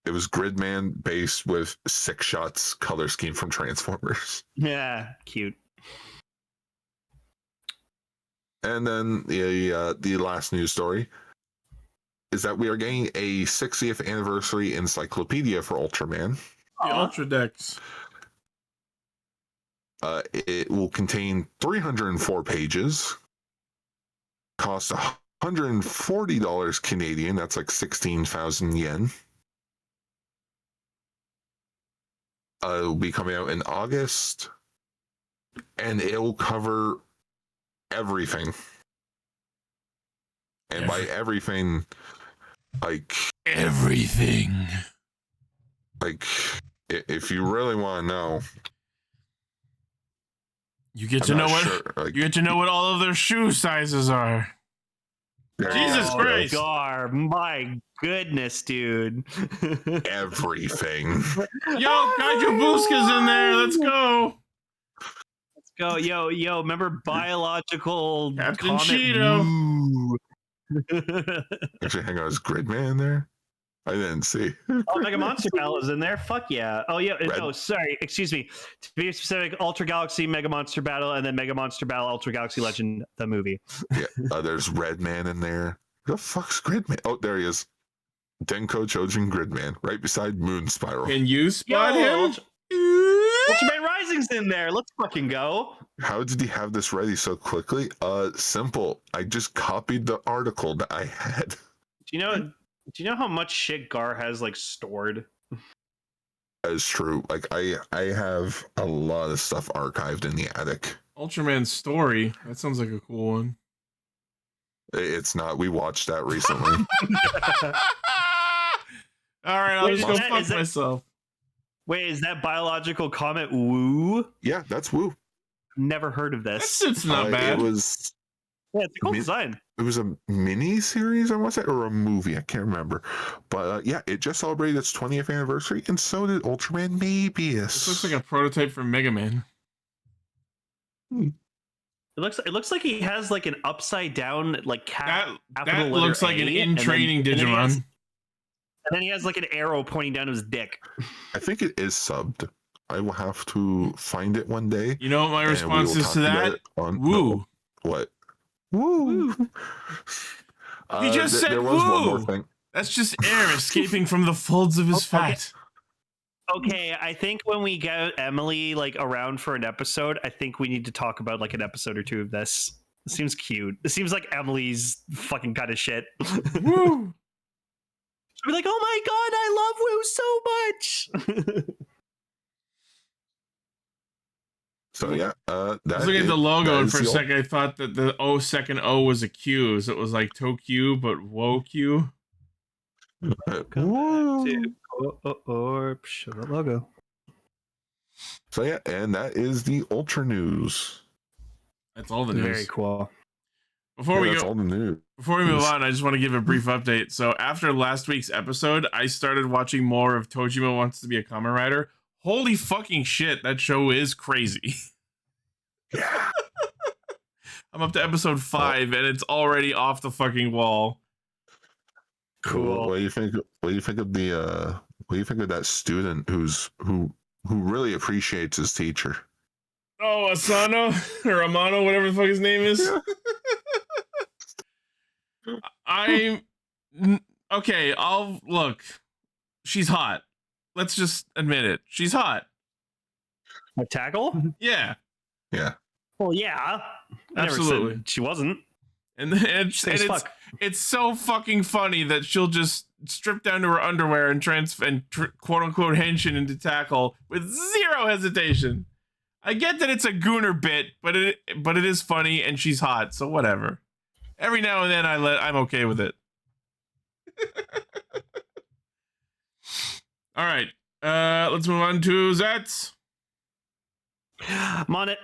It was Gridman based with 6 Shots color scheme from Transformers. Yeah, cute. And then the last news story is that we are getting a 60th anniversary encyclopedia for Ultraman. The Ultra Decks. It will contain 304 pages, cost $140 Canadian, that's like 16,000 yen. It will be coming out in August, and it will cover everything. And by everything, like everything. Like, if you really want to know, you get to know what you get to know what all of their shoe sizes are. Jesus Christ! God, my goodness, dude! Everything. Yo, Kaiju Booska's in there. Let's go. Let's go, yo! Remember biological Captain Cheeto? Actually, hang on, is Gridman there? I didn't see. Oh, Mega Monster Battle is in there. Fuck yeah! Oh yeah. No, sorry. Excuse me. To be specific, Ultra Galaxy Mega Monster Battle, and then Mega Monster Battle Ultra Galaxy Legend, the movie. Yeah. There's Redman in there. Who the fuck's Gridman? Oh, there he is. Denko Chojin Gridman, right beside Moon Spiral. Can you spot him? Ultraman Rising's in there. Let's fucking go. How did he have this ready so quickly? Simple. I just copied the article that I had. Do you know how much shit Gar has like stored? That is true. Like I have a lot of stuff archived in the attic. Ultraman Story. That sounds like a cool one. It's not. We watched that recently. All right, I'll just go fuck myself. Wait, is that biological comet Woo? Yeah, that's Woo. Never heard of this. It's not bad. It was. Yeah, it's a cool design. It was a mini series, I want to say, or a movie. I can't remember. But yeah, it just celebrated its 20th anniversary, and so did Ultraman Mabius. This looks like a prototype for Mega Man. It looks like he has like an upside down like cat. That looks like an in training Digimon. And then he has like an arrow pointing down to his dick. I think it is subbed. I will have to find it one day. You know what my response is to that? Woo. No, what? Woo. He just said there was woo. One more thing. That's just air escaping from the folds of his fat. Okay, I think when we get Emily like around for an episode, I think we need to talk about like an episode or two of this. It seems cute. It seems like Emily's fucking kind of shit. Woo. She'll be like, "Oh my god, I love Woo so much." So yeah, I was looking at the logo, and for a second I thought that the second O was a Q, so it was like Tokyo, but Wokyu. Show the logo. So yeah, and that is the Ultra News. That's all the news. Very cool. Before we all the news. Before we move on, I just want to give a brief update. So after last week's episode, I started watching more of Tojima Wants to Be a Kamen Rider. Holy fucking shit, that show is crazy. Yeah. I'm up to episode 5 and it's already off the fucking wall. Cool. What do you think of the what do you think of that student who really appreciates his teacher? Oh, Asano or Amano, whatever the fuck his name is. Okay, I'll look. She's hot. Let's just admit it. She's hot. A tackle? Yeah. Yeah. Well, yeah. I Absolutely. never said she wasn't. And it's so fucking funny that she'll just strip down to her underwear and quote unquote henshin into tackle with zero hesitation. I get that it's a gooner bit, but it is funny and she's hot, so whatever. Every now and then I'm okay with it. All right, let's move on to Zetz. I'm on it.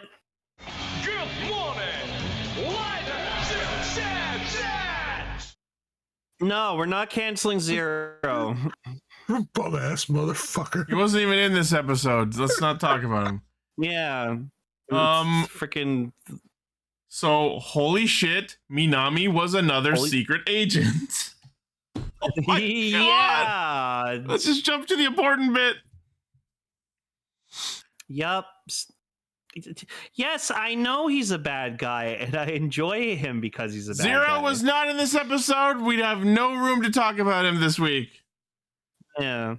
Good morning! No, we're not canceling Zero. Bum ass motherfucker. He wasn't even in this episode. Let's not talk about him. Yeah. Freaking. So holy shit, Minami was another secret agent. Oh my Yeah. God. Let's just jump to the important bit. Yup. Yes, I know he's a bad guy, and I enjoy him because he's a bad guy. Zero was not in this episode. We'd have no room to talk about him this week. Yeah.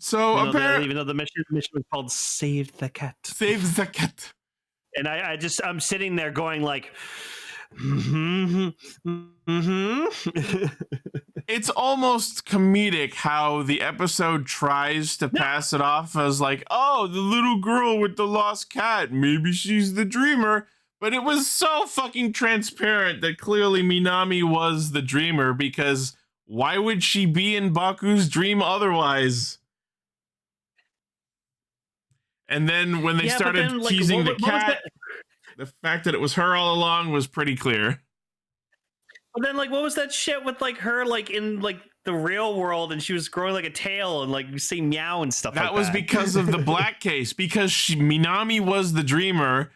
So apparently, even though the mission was called "Save the Cat," save the cat, and I'm sitting there going like, It's almost comedic how the episode tries to pass it off as like, oh, the little girl with the lost cat, maybe she's the dreamer. But it was so fucking transparent that clearly Minami was the dreamer, because why would she be in Baku's dream otherwise? And then when they started teasing the cat, the fact that it was her all along was pretty clear. But then, like, what was that shit with, like, her, like, in, like, the real world, and she was growing, like, a tail, and, like, you see meow and stuff like that? That was because of the black case, because Minami was the dreamer.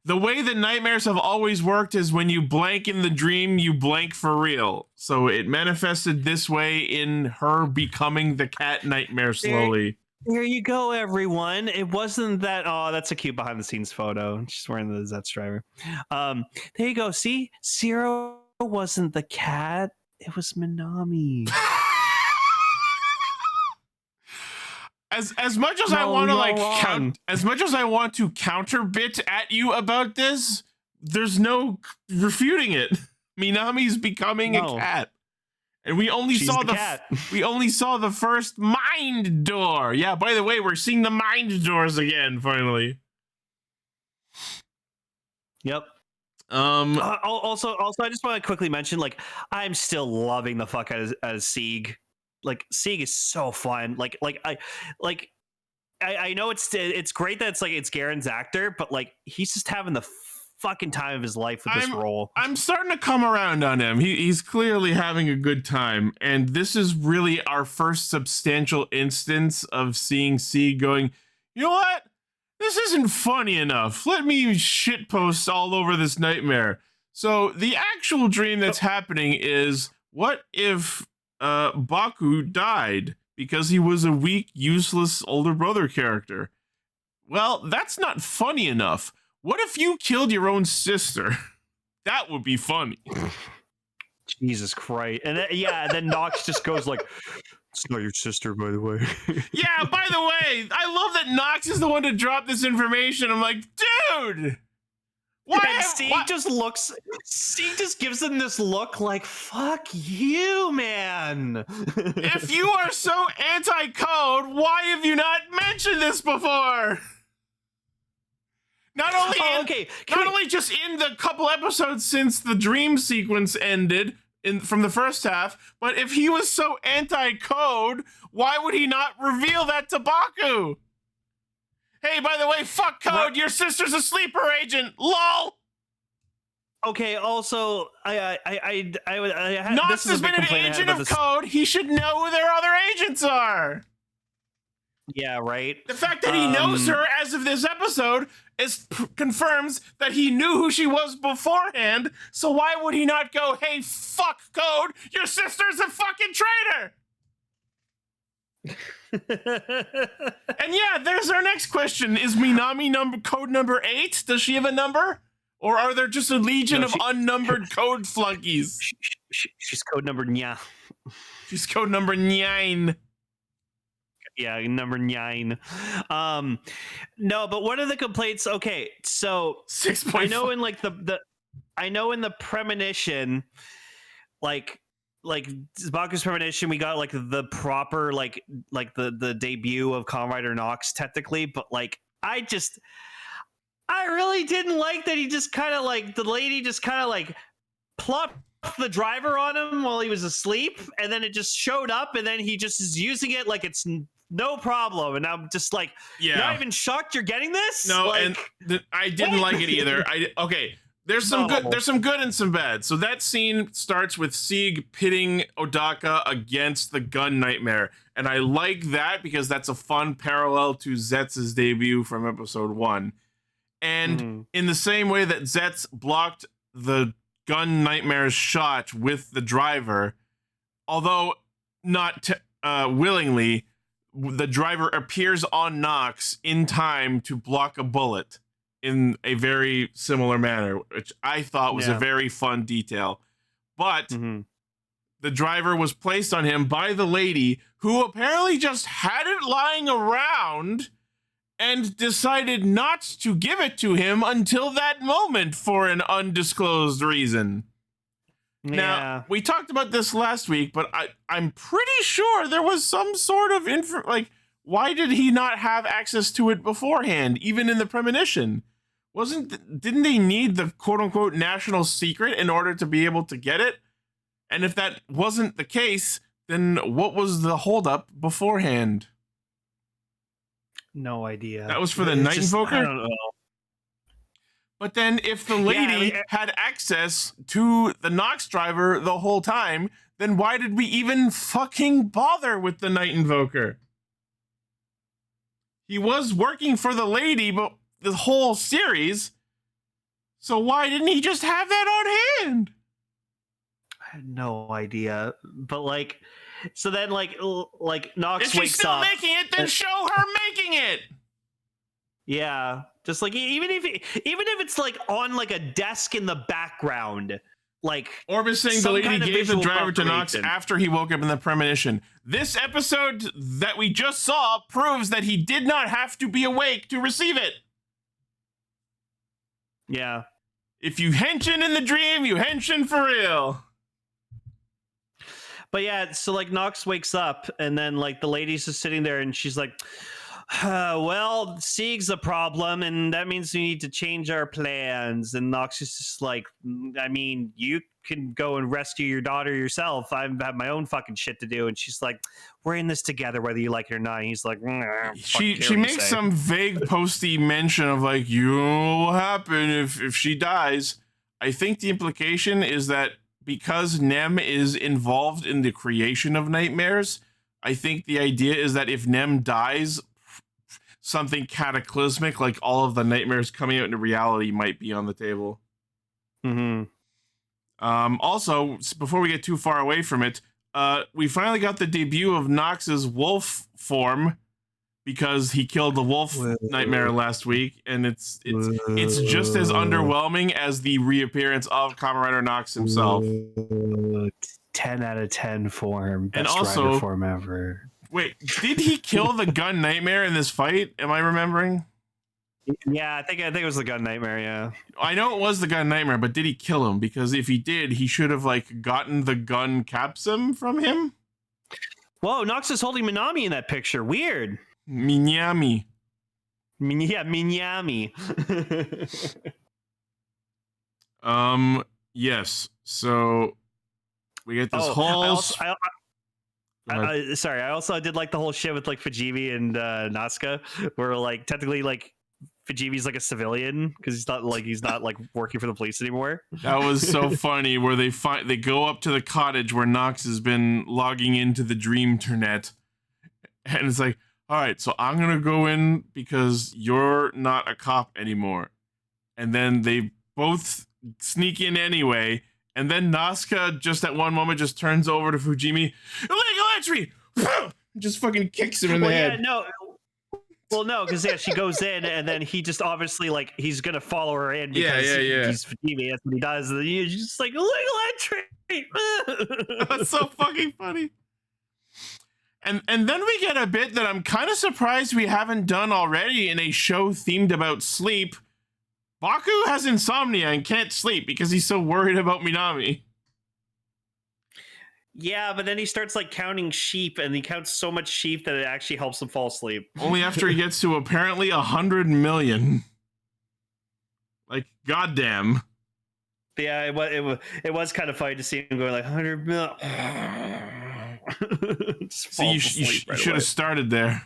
The way that nightmares have always worked is when you blank in the dream, you blank for real. So it manifested this way in her becoming the cat nightmare slowly. There you go, everyone. It wasn't that. Oh, that's a cute behind the scenes photo. She's wearing the Zetz driver. There you go. See, Zero wasn't the cat. It was Minami. As much as I want to as much as I want to counterbit at you about this, there's no refuting it. Minami's becoming a cat. And we only saw the first mind door. Yeah, by the way, we're seeing the mind doors again finally. Yep. Also, I just want to quickly mention, like, I'm still loving the fuck out of Sieg. Like, Sieg is so fun. I know it's great that it's Garen's actor, but like he's just having the fucking time of his life with this role. I'm starting to come around on him. He's clearly having a good time, and this is really our first substantial instance of seeing Sieg going, you know what? This isn't funny enough. Let me shitpost all over this nightmare. So the actual dream that's happening is, what if Baku died because he was a weak, useless older brother character? Well, that's not funny enough. What if you killed your own sister? That would be funny. Jesus Christ. And then Nox just goes like, it's not your sister, by the way. Yeah, by the way, I love that Nox is the one to drop this information. I'm like, dude! Sieg just gives him this look like, fuck you, man. If you are so anti-code, why have you not mentioned this before? Not only just in the couple episodes since the dream sequence ended from the first half, but if he was so anti-code, why would he not reveal that to Baku? Hey, by the way, fuck code. Your sister's a sleeper agent. LOL. Okay. Also, Nox has been an agent of code. He should know who their other agents are. Yeah, right. The fact that he knows her as of this episode confirms that he knew who she was beforehand. So why would he not go, hey, fuck code, your sister's a fucking traitor? And yeah, there's our next question. Is Minami code number 8? Does she have a number? Or are there just a legion of unnumbered code flunkies? She's code number 9. She's code number 9. Yeah, number 9. No, but what are the complaints? Okay, so 6.5. I know in like the premonition, like Baku's premonition, we got like the proper like the debut of Kamen Rider Nox technically, but like I really didn't like that he just kind of like the lady just kind of like plopped the driver on him while he was asleep, and then it just showed up, and then he just is using it like it's no problem, and I'm just like, you're not even shocked you're getting this? No, like, and I didn't like it either. Okay, There's some good and some bad. So that scene starts with Sieg pitting Odaka against the gun nightmare. And I like that because that's a fun parallel to Zetz's debut from episode 1. And in the same way that Zeztz blocked the gun nightmare's shot with the driver, although not willingly, the driver appears on Nox in time to block a bullet in a very similar manner, which I thought was a very fun detail. But the driver was placed on him by the lady, who apparently just had it lying around and decided not to give it to him until that moment for an undisclosed reason. Yeah. Now, we talked about this last week, but I'm pretty sure there was some sort of why did he not have access to it beforehand, even in the premonition? Didn't they need the quote-unquote national secret in order to be able to get it? And if that wasn't the case, then what was the holdup beforehand? No idea. That was for the Night Invoker? I don't know. But then if the lady had access to the Nox driver the whole time, then why did we even fucking bother with the Night Invoker? He was working for the lady, but the whole series, so why didn't he just have that on hand? I had no idea, but so then Nox wakes up. If she's still making it, then show her making it. Yeah, just even if it's on a desk in the background, Orb is saying the lady gave the driver to Nox after he woke up in the premonition. This episode that we just saw proves that he did not have to be awake to receive it. Yeah. If you henshin in the dream, you henshin for real. But yeah, so Nox wakes up and then the lady's just sitting there and she's like, well, Sieg's a problem and that means we need to change our plans. And Nox is just I mean, you can go and rescue your daughter yourself. I have my own fucking shit to do. And she's like, we're in this together, whether you like it or not. And he's like, she makes some vague posty mention of you know what will happen if she dies. I think the implication is that because Nem is involved in the creation of nightmares, I think the idea is that if Nem dies, something cataclysmic, like all of the nightmares coming out into reality, might be on the table. Also, before we get too far away from it, we finally got the debut of Nox's wolf form, because he killed the wolf nightmare last week, and it's just as underwhelming as the reappearance of Kamen Rider Nox himself. 10 out of 10 form. Best and also, rider form ever. Wait, did he kill the gun nightmare in this fight? Am I remembering? Yeah, I think it was the gun nightmare, yeah. I know it was the gun nightmare, but did he kill him? Because if he did, he should have gotten the gun capsum from him. Whoa, Nox is holding Minami in that picture. Weird. Minami. Yeah, Minami. Yes. So we get this whole. Sorry, I also did the whole shit with Fujimi and Nazca, where technically Fujimi's a civilian because he's not working for the police anymore. That was so funny, where they go up to the cottage where Nox has been logging into the Dreamternet, and it's all right, so I'm gonna go in because you're not a cop anymore, and then they both sneak in anyway. And then Nazca just at one moment just turns over to Fujimi, illegal entry, just fucking kicks him in the head. Yeah, no. Well, no, because she goes in and then he just obviously he's gonna follow her in because he's Fujimi. That's what he does. And he's just illegal entry. That's so fucking funny. And then we get a bit that I'm kind of surprised we haven't done already in a show themed about sleep. Baku has insomnia and can't sleep because he's so worried about Minami. Yeah, but then he starts counting sheep, and he counts so much sheep that it actually helps him fall asleep. Only after he gets to apparently 100 million. Goddamn. Yeah, it was kind of funny to see him going 100 million. So you should have started there.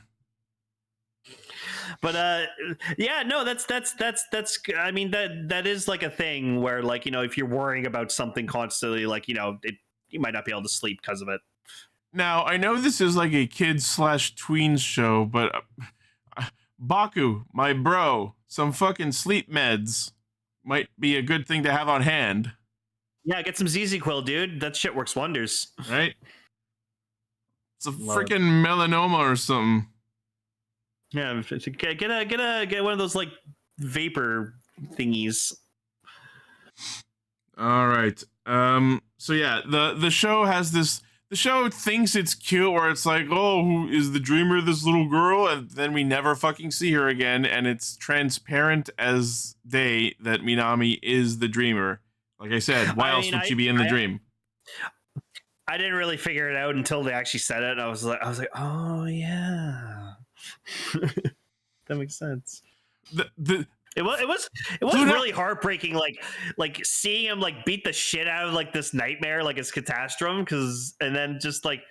But yeah, no, that's I mean, that is like a thing where, like, you know, if you're worrying about something constantly, like, you know, you might not be able to sleep because of it. Now, I know this is like a kids/tweens show, but Baku, my bro, some fucking sleep meds might be a good thing to have on hand. Yeah, get some ZZ Quill, dude. That shit works wonders. Right? It's a freaking melanoma or something. Yeah, get one of those like vapor thingies. All right. So yeah, the show has this. The show thinks it's cute, where it's like, oh, who is the dreamer? This little girl, and then we never fucking see her again, and it's transparent as day that Minami is the dreamer. Like I said, why else would she be in the dream? I didn't really figure it out until they actually said it. And I was like, oh yeah, that makes sense. It was really heartbreaking, like seeing him like beat the shit out of like this nightmare, like his catastrophe, and then just like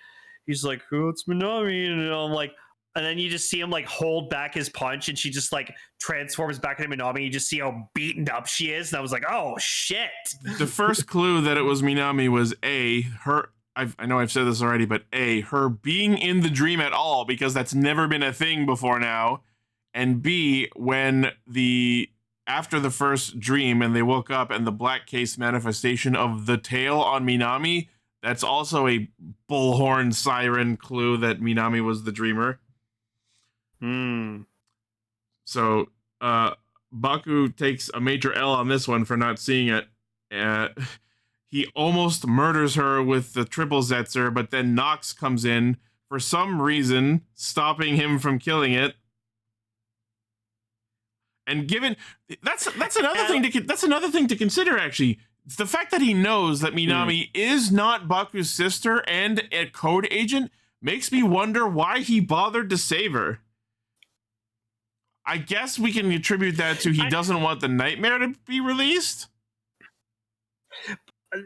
he's like, oh, it's Minami, and I'm like, and then you just see him like hold back his punch, and she just like transforms back into Minami. You just see how beaten up she is, and I was like, oh shit. The first clue that it was Minami was her. I know I've said this already, but her being in the dream at all, because that's never been a thing before now. And B, when after the first dream and they woke up and the black case manifestation of the tail on Minami, that's also a bullhorn siren clue that Minami was the dreamer. So Baku takes a major L on this one for not seeing it. He almost murders her with the triple Zetzer, but then Nox comes in for some reason, stopping him from killing it. And given that's another thing to consider, actually. The fact that he knows that Minami is not Baku's sister and a code agent makes me wonder why he bothered to save her. I guess we can attribute that to he doesn't want the nightmare to be released.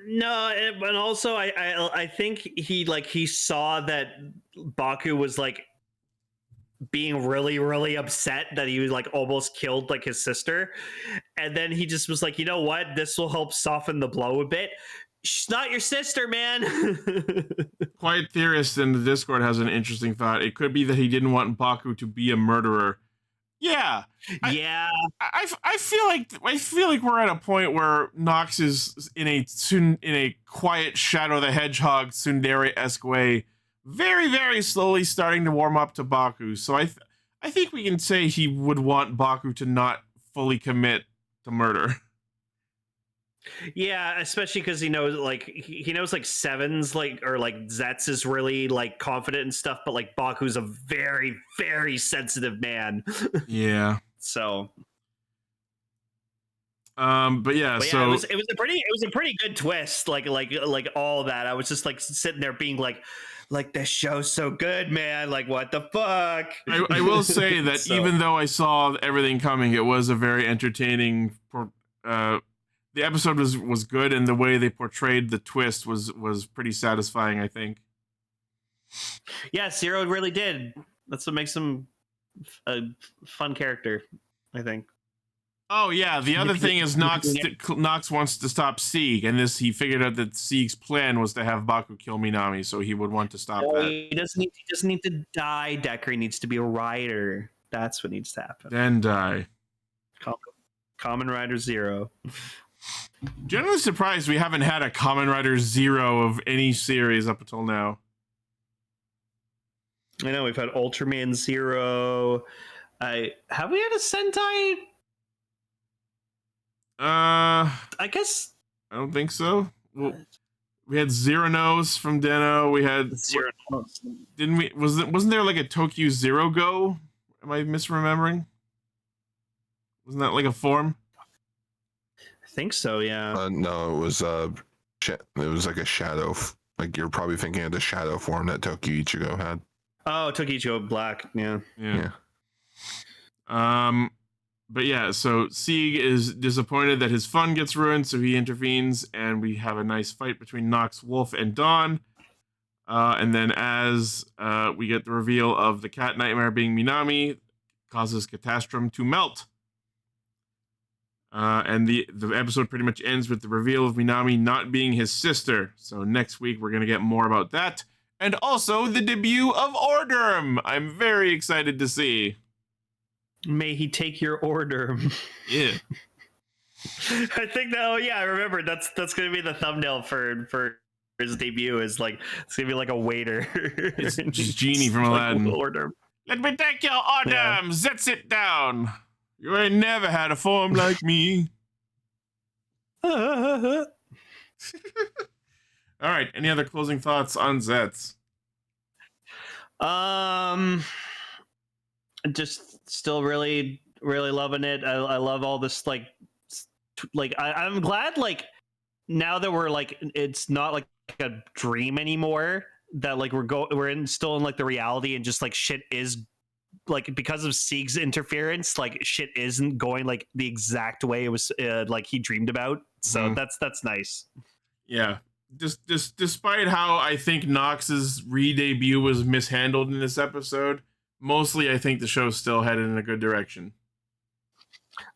No, but also I think he saw that Baku was like being really, really upset that he was like almost killed like his sister, and then he just was like, you know what, this will help soften the blow a bit. She's not your sister, man. Quiet Theorist in the Discord has an interesting thought. It could be that he didn't want Baku to be a murderer. Yeah. I feel like we're at a point where Nox is in a quiet Shadow the Hedgehog tsundere-esque way, very, very slowly starting to warm up to Baku. So I think we can say he would want Baku to not fully commit to murder. Yeah, especially because he knows like Sevens or Zetz is really like confident and stuff, but like Baku's a very, very sensitive man. Yeah. So but yeah, so it was a pretty good twist, like all that. I was just like sitting there being like this show's so good, man, like what the fuck. I will say that even though I saw everything coming, it was a very entertaining the episode was good, and the way they portrayed the twist was pretty satisfying, I think. Yeah, Zero really did. That's what makes him a fun character, I think. Oh yeah, the other thing is Nox wants to stop Sieg, and he figured out that Sieg's plan was to have Baku kill Minami, so he would want to stop that. He doesn't need to die, Decker. He needs to be a rider. That's what needs to happen. Then die. Kamen Rider Zero. Generally surprised we haven't had a Kamen Rider Zero of any series up until now. I know we've had Ultraman Zero. Have we had a Sentai? I guess I don't think so. Well, we had Zero Nose from Deno. We had Zero Nose. Didn't we? Wasn't there like a Tokyo Zero Go? Am I misremembering? Wasn't that like a form? I think so. Yeah. No, it was like a shadow. Like you're probably thinking of the shadow form that Tokyo Ichigo had. Oh, Tokyo Ichigo Black. Yeah. But yeah, so Sieg is disappointed that his fun gets ruined, so he intervenes, and we have a nice fight between Nox, Wolf, and Dawn. And then as we get the reveal of the cat nightmare being Minami, causes Catastrum to melt. And the episode pretty much ends with the reveal of Minami not being his sister. So next week we're going to get more about that. And also the debut of Orderm. I'm very excited to see. May he take your order. Yeah. I think that. Oh yeah, I remember. That's going to be the thumbnail for his debut. Is like it's going to be like a waiter. It's just Genie from Aladdin. Order. Let me take your order. Zeztz it down. You ain't never had a form like me. All right. Any other closing thoughts on Zeztz? Just still really loving it. I love all this like I'm glad like now that we're like it's not like a dream anymore, that like we're still in like the reality, and just like shit is like because of Sieg's interference, like shit isn't going like the exact way it was like he dreamed about. So that's nice. Yeah. Just despite how I think Nox's re-debut was mishandled in this episode, mostly I think the show's still headed in a good direction.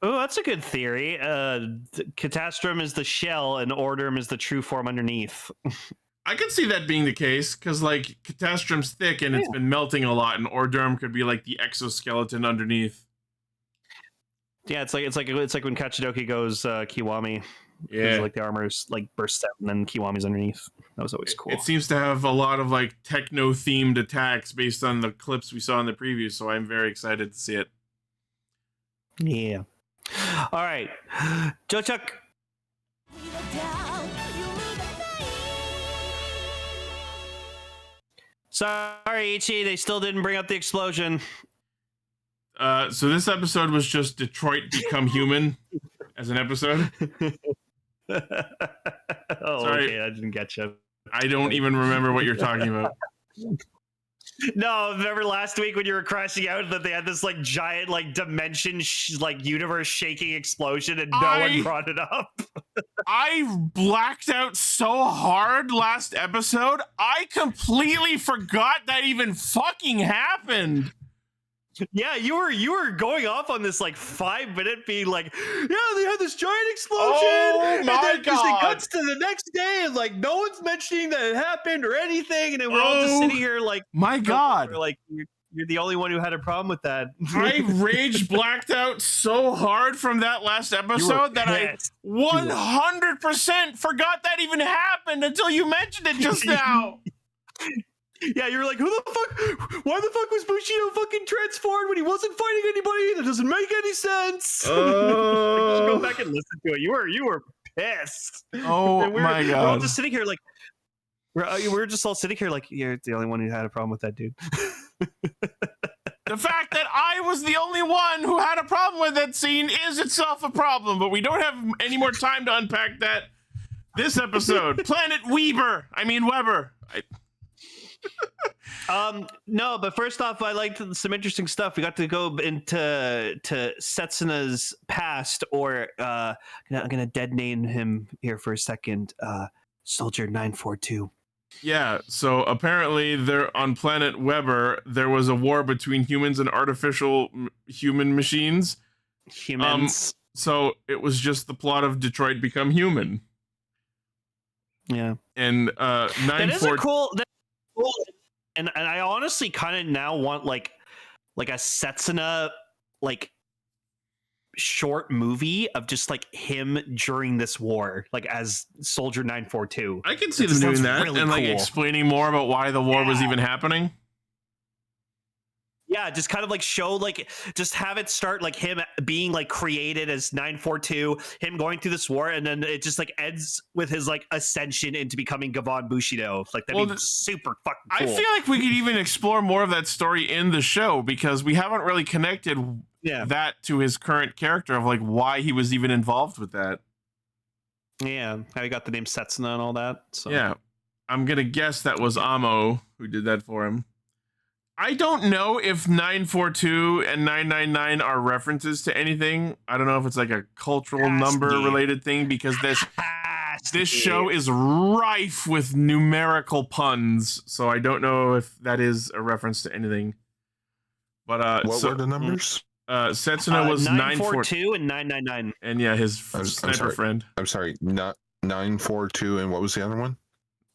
Oh, that's a good theory. Catastrum is the shell and Orderm is the true form underneath. I could see that being the case, because like Catastrum's thick and it's been melting a lot, and Orderm could be like the exoskeleton underneath. Yeah, it's like when Kachidoki goes Kiwami. Yeah, like the armor's like bursts out and then Kiwami's underneath. That was always cool. It seems to have a lot of like techno themed attacks based on the clips we saw in the preview, so I'm very excited to see it. Yeah. All right, Joe Chuck. Sorry, Ichi, they still didn't bring up the explosion. So this episode was just Detroit become human as an episode. Oh, sorry. Okay, I didn't get you. I don't even remember what you're talking about. No, remember last week when you were crashing out that they had this like giant like dimension like universe shaking explosion and no one brought it up? I blacked out so hard last episode, I completely forgot that even fucking happened. Yeah, you were going off on this like 5-minute being like, yeah, they had this giant explosion. Oh my and then God. It cuts to the next day and like no one's mentioning that it happened or anything, and then we're all just sitting here like, my God, we're like you're the only one who had a problem with that. I rage blacked out so hard from that last episode that I 100% forgot that even happened until you mentioned it just now. Yeah, you were like, who the fuck? Why the fuck was Bushido fucking transformed when he wasn't fighting anybody? That doesn't make any sense. Go back and listen to it. You were pissed. Oh my God! We're all just sitting here like we're just all sitting here like you're the only one who had a problem with that, dude. The fact that I was the only one who had a problem with that scene is itself a problem, but we don't have any more time to unpack that this episode. Planet Weber. No, but first off, I liked some interesting stuff. We got to go into Setsuna's past, or I'm gonna dead name him here for a second. Soldier 942. Yeah, so apparently there on planet Weber there was a war between humans and artificial human machines. Humans. So it was just the plot of Detroit Become Human. Yeah. And That is cool. And I honestly kind of now want like a Setsuna like short movie of just like him during this war, like as Soldier 942. I can see them doing that really and like explaining more about why the war was even happening. Yeah, just kind of like show like just have it start like him being like created as 942, him going through this war, and then it just like ends with his like ascension into becoming Gavan Bushido. Like that'd be super fucking cool. I feel like we could even explore more of that story in the show because we haven't really connected that to his current character of like why he was even involved with that. Yeah, how he got the name Setsuna and all that. So yeah, I'm gonna guess that was Amo who did that for him. I don't know if 942 and 999 are references to anything. I don't know if it's like a cultural number related thing because this show is rife with numerical puns. So I don't know if that is a reference to anything. But What were the numbers? Setsuna was 942 and 999. and yeah, his I'm sniper sorry. friend. I'm sorry, not 942, and what was the other one?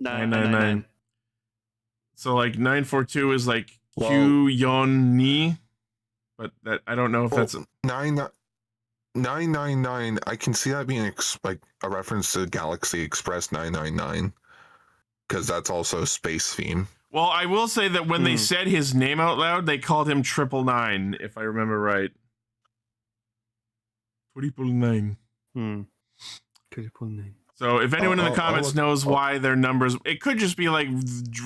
999. So like 942 is like Well- Q Yon Ni, but that I don't know if that's 999. I can see that being like a reference to Galaxy Express 999, because that's also a space theme. well. I will say that when they said his name out loud, they called him 999, if I remember right. 999. So if anyone in the comments knows why their numbers, it could just be like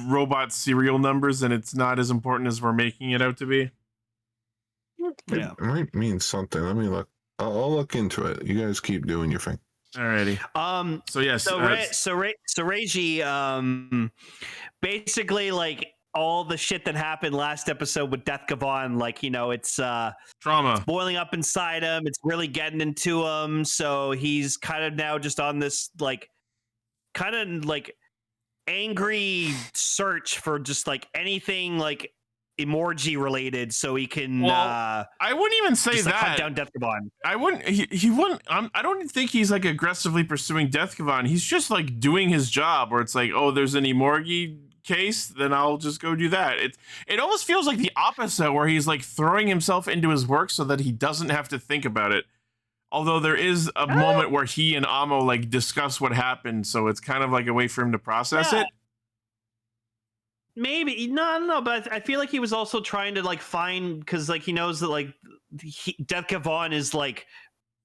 robot serial numbers, and it's not as important as we're making it out to be. Yeah. It might mean something. Let me look. I'll look into it. You guys keep doing your thing. Alrighty. So yes. So Reiji, basically like all the shit that happened last episode with Death Gavan, like, you know, it's trauma boiling up inside him. It's really getting into him. So he's kind of now just on this like kind of like angry search for just like anything like emoji related, so he can I wouldn't even say just, that. like, hunt down Death Gavan. I wouldn't. He wouldn't. I don't think he's like aggressively pursuing Death Gavan. He's just like doing his job. Where it's like, oh, there's an Emorgi case, then I'll just go do that. It almost feels like the opposite, where he's like throwing himself into his work so that he doesn't have to think about it. Although there is a moment where he and Amo like discuss what happened, so it's kind of like a way for him to process it. Maybe no, but I feel like he was also trying to like find, because like he knows that like Death Gavan is like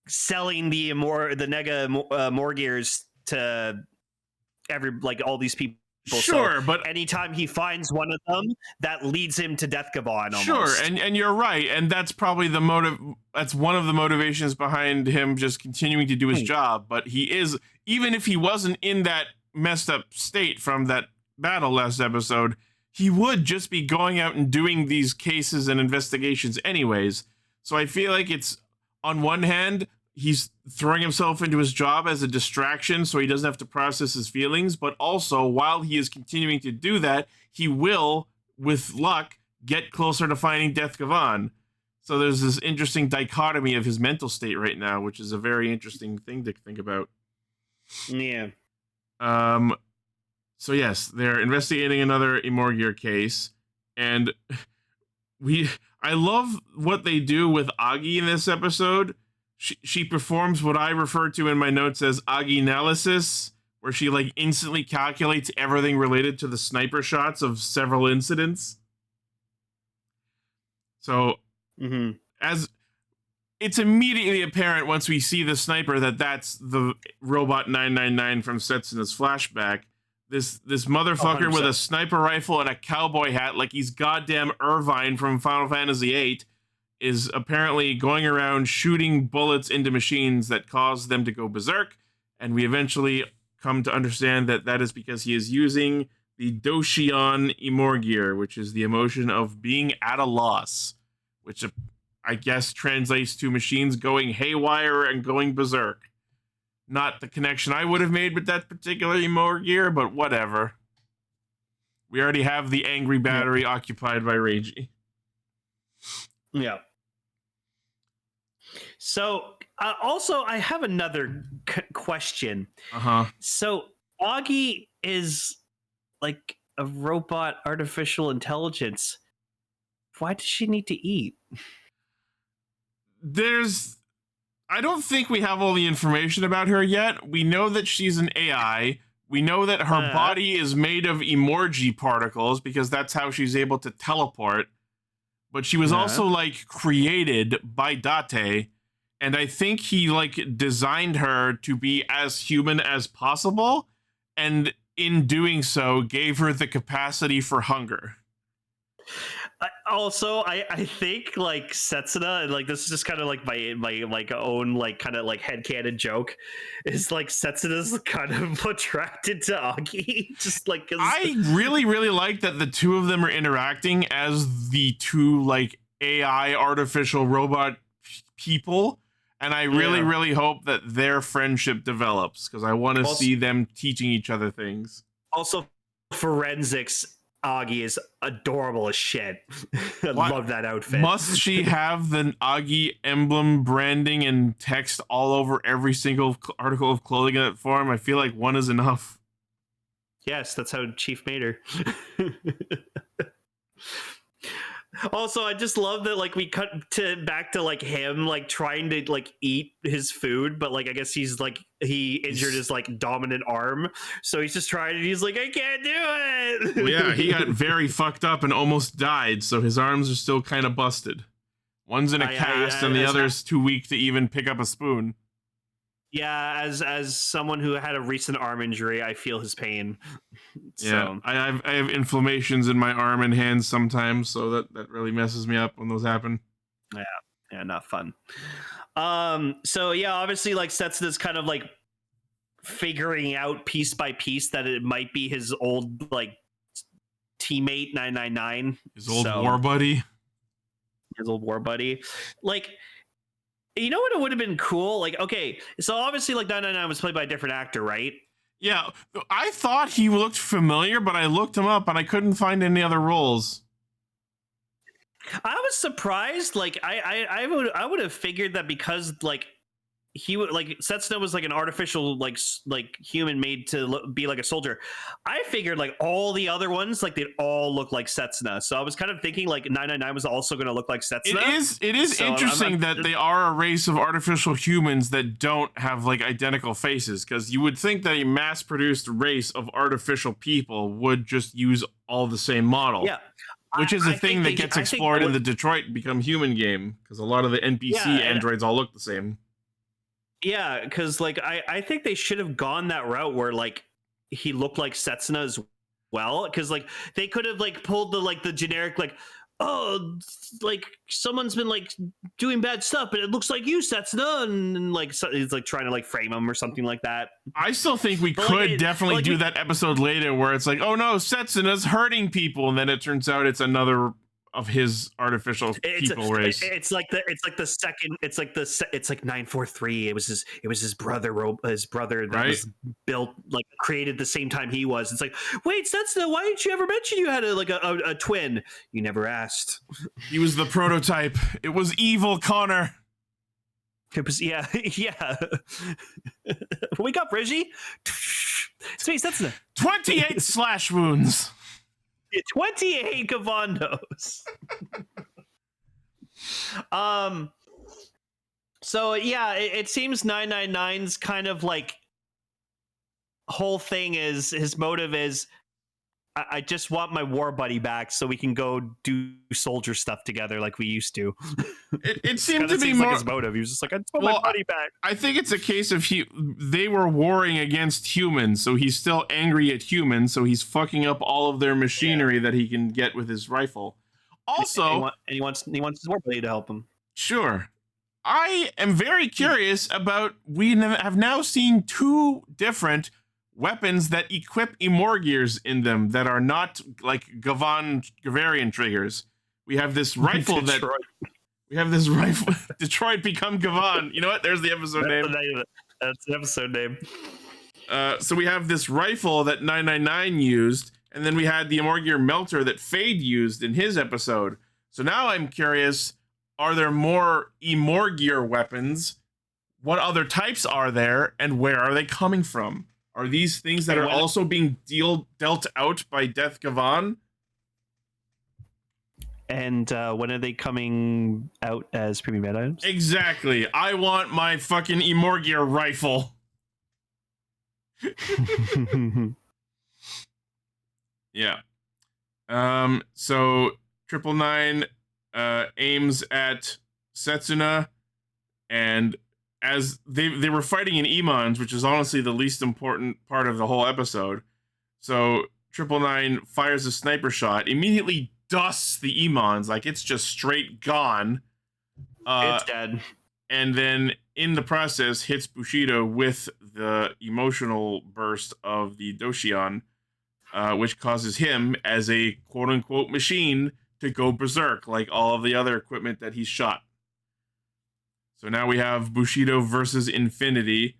selling the Nega Morgears to like all these people. Sure, so but anytime he finds one of them, that leads him to Death Gavan. Sure, and you're right, and that's probably the motive. That's one of the motivations behind him just continuing to do his job. But he is, even if he wasn't in that messed up state from that battle last episode, he would just be going out and doing these cases and investigations anyways. So I feel like it's, on one hand, he's throwing himself into his job as a distraction so he doesn't have to process his feelings, but also while he is continuing to do that, he will, with luck, get closer to finding Death Gavan. So there's this interesting dichotomy of his mental state right now, which is a very interesting thing to think about. Yeah. So yes, they're investigating another Emorgear case, and I love what they do with Agi in this episode. She performs what I refer to in my notes as Agi-analysis, where she like instantly calculates everything related to the sniper shots of several incidents. So as it's immediately apparent once we see the sniper that that's the robot 999 from Setsuna's flashback. This motherfucker 100%. with a sniper rifle and a cowboy hat like he's goddamn Irvine from Final Fantasy VIII is apparently going around shooting bullets into machines that cause them to go berserk, and we eventually come to understand that that is because he is using the Doshion Emorgear, which is the emotion of being at a loss, which I guess translates to machines going haywire and going berserk. Not the connection I would have made with that particular Emorgear, but whatever. We already have the angry battery occupied by Reiji. Yeah. So, also, I have another question. So, Agi is like a robot artificial intelligence. Why does she need to eat? I don't think we have all the information about her yet. We know that she's an AI. We know that her body is made of Emorgi particles because that's how she's able to teleport. But she was also like created by Date, and I think he like designed her to be as human as possible, and in doing so gave her the capacity for hunger. I think like Setsuna, and like this is just kind of like my like own like kind of like headcanon joke, is like Setsuna's kind of attracted to Agi, just like I really like that the two of them are interacting as the two like AI artificial robot people, and I really hope that their friendship develops because I want to see them teaching each other things. Also, forensics Agi is adorable as shit. I love that outfit. Must she have the Agi emblem branding and text all over every single article of clothing in that form? I feel like one is enough. Yes, that's how Chief made her. Also, I just love that like we cut back to like him like trying to like eat his food, but like I guess he injured his like dominant arm, so he's just trying and he's like, I can't do it. Well, yeah, he got very fucked up and almost died, so his arms are still kind of busted. One's in a cast and the other's too weak to even pick up a spoon. Yeah, as someone who had a recent arm injury, I feel his pain. Yeah, I have inflammations in my arm and hands sometimes, so that really messes me up when those happen. Yeah, not fun. So yeah, obviously like Setsuna's kind of like figuring out piece by piece that it might be his old like teammate 999, his old war buddy. Like, you know what, it would have been cool? Like, okay, so obviously like 999 was played by a different actor, right? Yeah, I thought he looked familiar, but I looked him up and I couldn't find any other roles. I was surprised. Like, I would have figured that because like he would like Setsuna was like an artificial like human made to be like a soldier. I figured like all the other ones like they'd all look like Setsuna. So I was kind of thinking like 999 was also going to look like Setsuna. It is so interesting that they are a race of artificial humans that don't have like identical faces, because you would think that a mass-produced race of artificial people would just use all the same model. Yeah. Which is a thing that gets explored in the Detroit Become Human game, because a lot of the NPC androids all look the same. Yeah, because like I think they should have gone that route where like he looked like Setsuna as well, because like they could have like pulled the generic like, oh, like someone's been like doing bad stuff, but it looks like you, Setsuna, and like so, it's like trying to like frame him or something like that. I still think we could definitely do that episode later where it's like, oh no, Setsuna's hurting people, and then it turns out it's another of his artificial people race. It's like 943. It was his brother that right? was built like created the same time he was. It's like, wait, Setsuna, why didn't you ever mention you had a twin? You never asked. He was the prototype. It was evil Connor. It was yeah. Wake up, Reggie. Sweet Setsuna. 28 slash wounds. 28 Gavandos. So yeah, it seems 999's kind of like whole thing is his motive is I just want my war buddy back so we can go do soldier stuff together like we used to. It seemed to be more like his motive. He was just like, I just want my buddy back. I think it's a case of they were warring against humans, so he's still angry at humans, so he's fucking up all of their machinery that he can get with his rifle. Also, he wants his war buddy to help him. Sure. I am very curious about, we have now seen two different weapons that equip Imorgears in them that are not like Gavarian triggers. We have this rifle Detroit Become Gavan. You know what? There's the episode name. That's the episode name. So we have this rifle that 999 used, and then we had the Imorgear melter that Fade used in his episode. So now I'm curious, are there more Imorgear weapons? What other types are there, and where are they coming from? Are these things that are also being dealt out by Death Gavan? And when are they coming out as premium items? Exactly. I want my fucking Imorgear rifle. Yeah. So 999 aims at Setsuna, and as they were fighting in Emons, which is honestly the least important part of the whole episode. So 999 fires a sniper shot, immediately dusts the Emons, like it's just straight gone. It's dead. And then in the process hits Bushido with the emotional burst of the Doshion, which causes him as a quote-unquote machine to go berserk like all of the other equipment that he's shot. So now we have Bushido versus Infinity.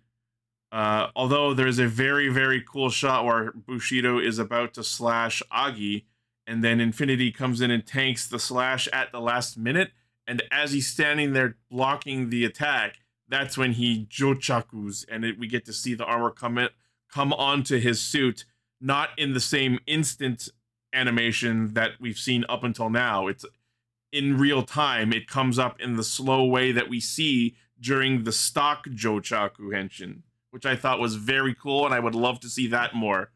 Although there's a very, very cool shot where Bushido is about to slash Agi, and then Infinity comes in and tanks the slash at the last minute. And as he's standing there blocking the attack, that's when he jochakus, and we get to see the armor come onto his suit, not in the same instant animation that we've seen up until now. It's in real time. It comes up in the slow way that we see during the stock jochaku henshin, which I thought was very cool, and I would love to see that more.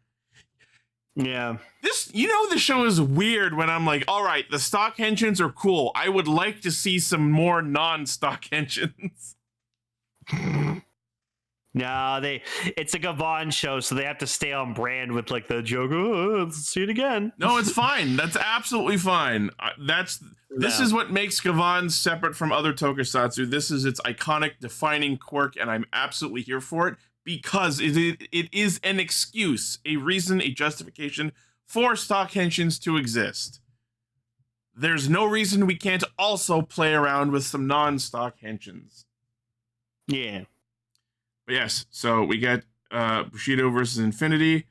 Yeah. The show is weird when I'm like, all right, the stock henshins are cool. I would like to see some more non-stock henshins. No, it's a Gavan show, so they have to stay on brand with like the joke. Oh, let's see it again. No, it's fine. That's absolutely fine. This is what makes Gavan separate from other tokusatsu. This is its iconic defining quirk, and I'm absolutely here for it because it is an excuse, a reason, a justification for stock henshins to exist. There's no reason we can't also play around with some non-stock henshins. Yeah. But yes, so we get Bushido versus Infinity,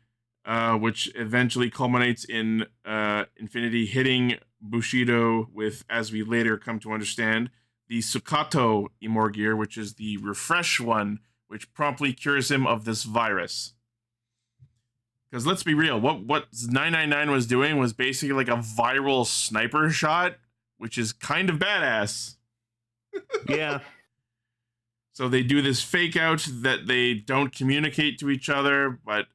which eventually culminates in Infinity hitting Bushido with, as we later come to understand, the Sukato Imor Gear, which is the refresh one, which promptly cures him of this virus. Because let's be real, what 999 was doing was basically like a viral sniper shot, which is kind of badass. Yeah. So they do this fake out that they don't communicate to each other, but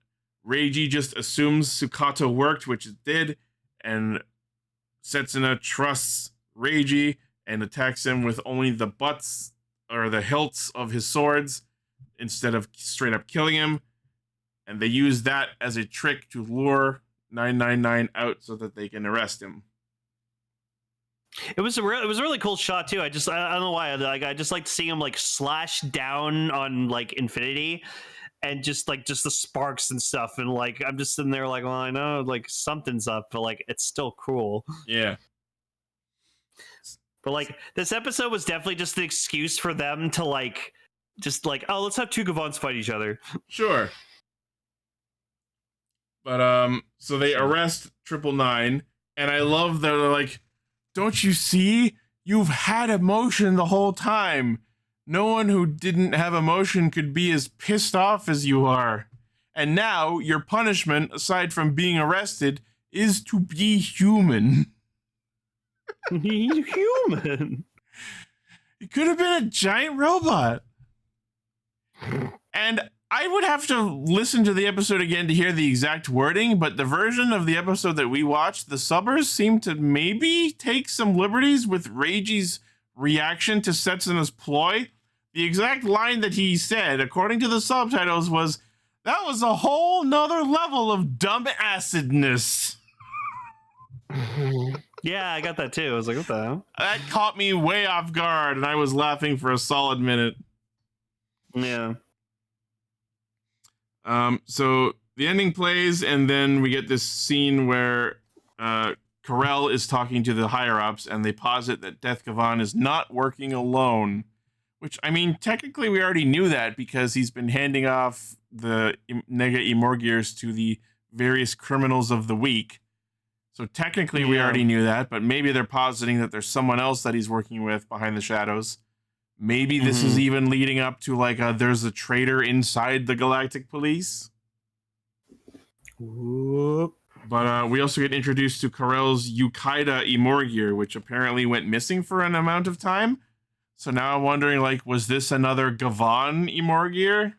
Reiji just assumes Sukato worked, which it did, and Setsuna trusts Reiji and attacks him with only the butts or the hilts of his swords instead of straight up killing him. And they use that as a trick to lure 999 out so that they can arrest him. It was a really cool shot too. I don't know why. I just like seeing him like slash down on like Infinity, and just the sparks and stuff. And like I'm just sitting there like, well, I know like something's up, but like it's still cool. Yeah. But like this episode was definitely just the excuse for them to like, oh, let's have two Gavans fight each other. Sure. But so they arrest 999, and I love that they're like, don't you see? You've had emotion the whole time. No one who didn't have emotion could be as pissed off as you are. And now your punishment, aside from being arrested, is to be human. Human? You could have been a giant robot. And I would have to listen to the episode again to hear the exact wording, but the version of the episode that we watched, the subbers seem to maybe take some liberties with Reiji's reaction to Setsuna's ploy. The exact line that he said, according to the subtitles, was, "That was a whole nother level of dumb acidness." Yeah, I got that too. I was like, what the hell? That caught me way off guard, and I was laughing for a solid minute. Yeah. So the ending plays, and then we get this scene where Karel is talking to the higher-ups, and they posit that Death Gavan is not working alone. Which, I mean, technically we already knew that because he's been handing off the Nega Imor Gears to the various criminals of the week. So technically we already knew that, but maybe they're positing that there's someone else that he's working with behind the shadows. Maybe this is even leading up to like there's a traitor inside the Galactic Police. Whoop. But we also get introduced to Karel's Yukaida Imor Gear, which apparently went missing for an amount of time. So now I'm wondering, like, was this another Gavan Imor Gear?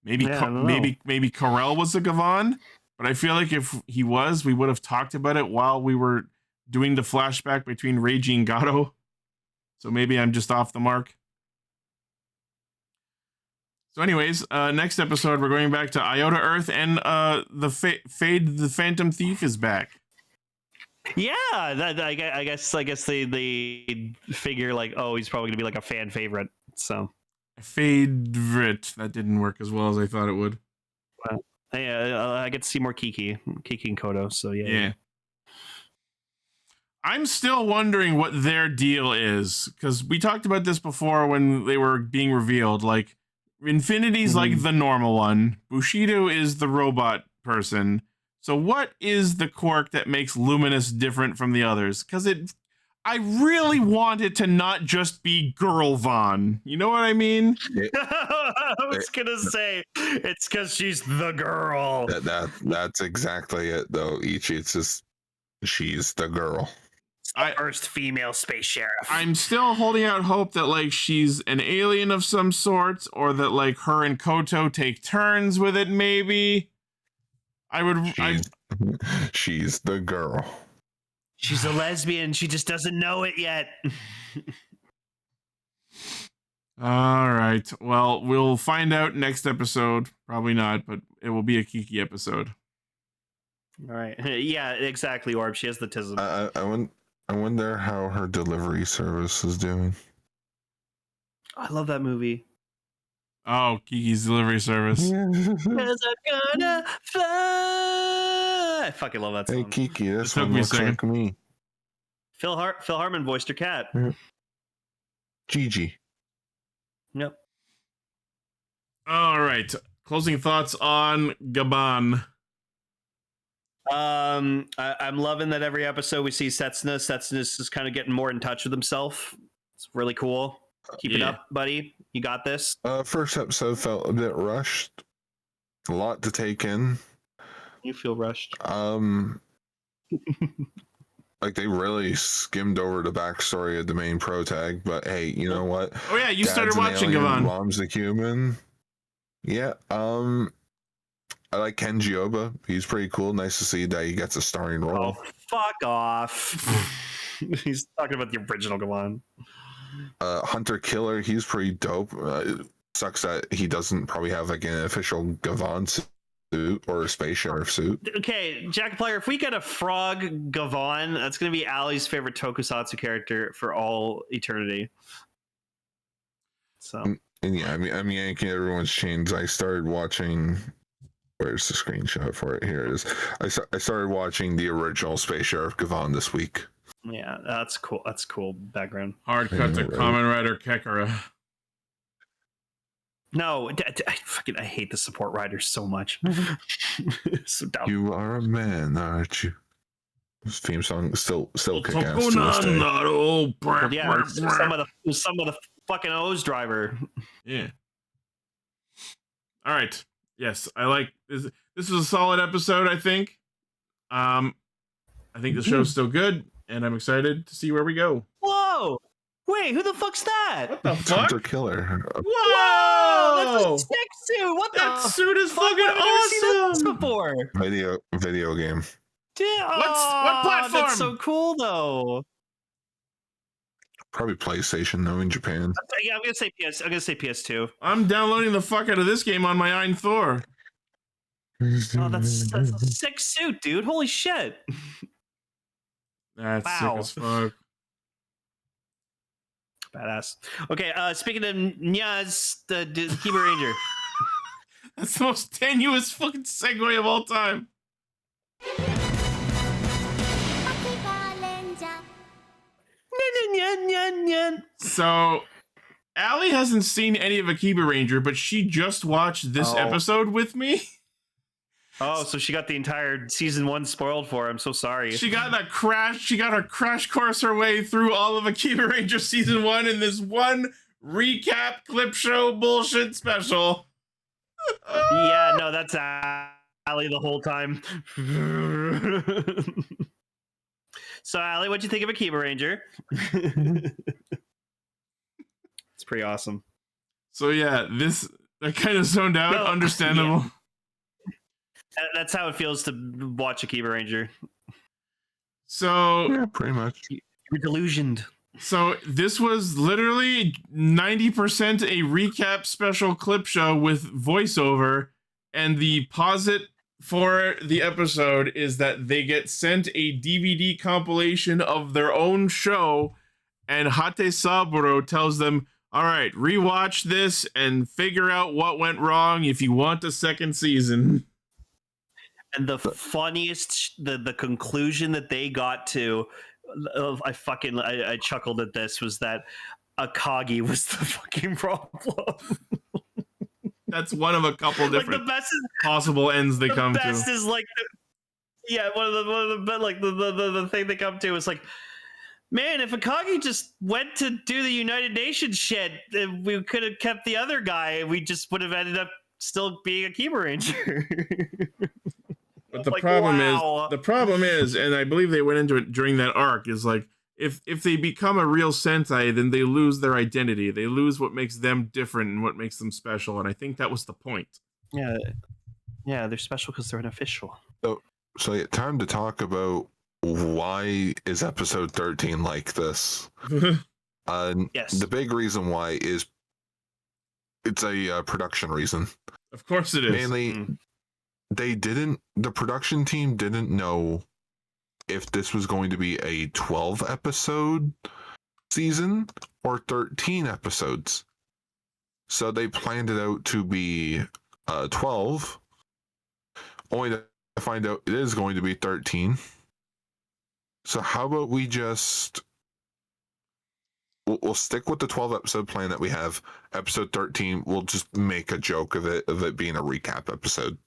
Maybe maybe Karel was a Gavan, but I feel like if he was, we would have talked about it while we were doing the flashback between Reiji and Gato. So maybe I'm just off the mark. So anyways, next episode, we're going back to Iota Earth, and the Fade the Phantom Thief is back. Yeah, I guess they figure like, oh, he's probably gonna be like a fan favorite. So favorite, that didn't work as well as I thought it would. Well, yeah, I get to see more Kiki and Kodo. So yeah. I'm still wondering what their deal is, because we talked about this before when they were being revealed. Like, Infinity's like the normal one. Bushido is the robot person. So what is the quirk that makes Luminous different from the others? Because I really want it to not just be Girl Von. You know what I mean? I was gonna say it's because she's the girl. That's exactly it, though. Ichi, it's just she's the girl. First female space sheriff. I'm still holding out hope that like she's an alien of some sort, or that like her and Koto take turns with it. Maybe She's the girl. She's a lesbian. She just doesn't know it yet. All right. Well, we'll find out next episode. Probably not, but it will be a Kiki episode. All right. Yeah, exactly, Orb. She has the tism. I wonder how her delivery service is doing. I love that movie. Oh, Kiki's delivery service. 'Cause I'm gonna fly. I fucking love that song. Hey, Kiki, this took one me a looks second. like me. Phil Hartman voiced her cat. Gigi. Yep. All right. Closing thoughts on Gavan. I'm loving that every episode we see Setsuna. Setsuna's just kind of getting more in touch with himself. It's really cool. Keep it up, buddy. You got this. First episode felt a bit rushed. A lot to take in. You feel rushed. Like they really skimmed over the backstory of the main protag, but hey, you know what? Oh yeah, you Dad's started an watching alien, Gavan. Mom's a human. Yeah. I like Kenji Oba. He's pretty cool. Nice to see that he gets a starring role. Oh, fuck off. He's talking about the original Gavan. Hunter Killer, he's pretty dope. Sucks that he doesn't probably have like an official Gavan suit or a space sheriff suit. Okay, Jack Player, if we get a frog Gavan, that's going to be Ali's favorite tokusatsu character for all eternity. So, and yeah, I'm yanking everyone's chains. I started watching. Where's the screenshot for it? Here it is. I started watching the original Space Sheriff Gavan this week. yeah, that's cool. That's cool background. Hard cut to Kamen Rider Kekara. No, I hate the support riders so much. So dumb. You are a man, aren't you? This theme song still kick ass to this day. Yeah, some of the fucking O's driver. Yeah. All right. Yes, I like this. This is a solid episode, I think. I think the show's still good, and I'm excited to see where we go. Whoa! Wait, who the fuck's that? What the It's fuck? Hunter Killer. Whoa! Whoa! That's a sick suit! What That the suit is fuck? fucking I've never seen this awesome! before. Video game. Damn. What platform? That's so cool, though. Probably PlayStation though in Japan. Yeah, I'm gonna say PS2. I'm downloading the fuck out of this game on my Ein Thor. Oh, that's a sick suit, dude. Holy shit. That's Wow. sick as fuck. Badass. Okay, speaking of Nyaz, the Kamen Ranger. That's the most tenuous fucking segue of all time. So, Allie hasn't seen any of Akibaranger, but she just watched this episode with me. Oh, so she got the entire season 1 spoiled for her. I'm so sorry. She got her crash course her way through all of Akibaranger season 1 in this one recap clip show bullshit special. Yeah, no, that's Allie the whole time. So, Allie, what'd you think of Akibaranger? It's pretty awesome. So yeah, I kind of zoned out. No, understandable. Yeah. That's how it feels to watch Akibaranger. So Yeah, pretty much. You're delusioned. So this was literally 90% a recap special clip show with voiceover, and the posit for the episode is that they get sent a DVD compilation of their own show, and Hate Saburo tells them, all right, rewatch this and figure out what went wrong if you want a second season. And the funniest, the conclusion that they got to, I chuckled at this, was that Akagi was the fucking problem. That's one of a couple Like different the best is, possible ends they come the best to. is like, one of the like the thing they come to is like, man, if Akagi just went to do the United Nations shit, we could have kept the other guy. We just would have ended up still being a Akibaranger. But the Like, problem is, and I believe they went into it during that arc, is like if they become a real Sentai, then they lose their identity. They lose what makes them different and what makes them special. And I think that was the point. Yeah, they're special because they're unofficial. So yeah, time to talk about why is episode 13 like this. Yes. The big reason why is it's a production reason. Of course it is. Mainly, the production team didn't know if this was going to be a 12 episode season or 13 episodes. So they planned it out to be 12, only to find out it is going to be 13. So how about we just we'll stick with the 12 episode plan that we have. Episode 13, we'll just make a joke of it being a recap episode.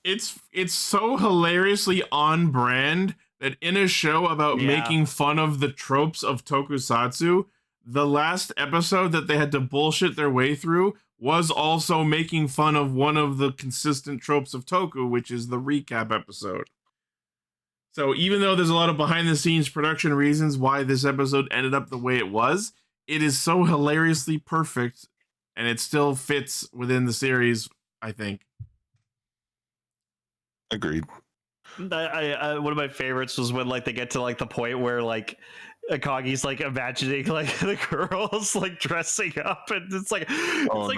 It's so hilariously on brand that in a show about making fun of the tropes of tokusatsu, the last episode that they had to bullshit their way through was also making fun of one of the consistent tropes of Toku, which is the recap episode. So even though there's a lot of behind the scenes production reasons why this episode ended up the way it was, it is so hilariously perfect and it still fits within the series, I think. Agreed. I one of my favorites was when like they get to like the point where like Akagi's like imagining like the girls like dressing up, and it's like oh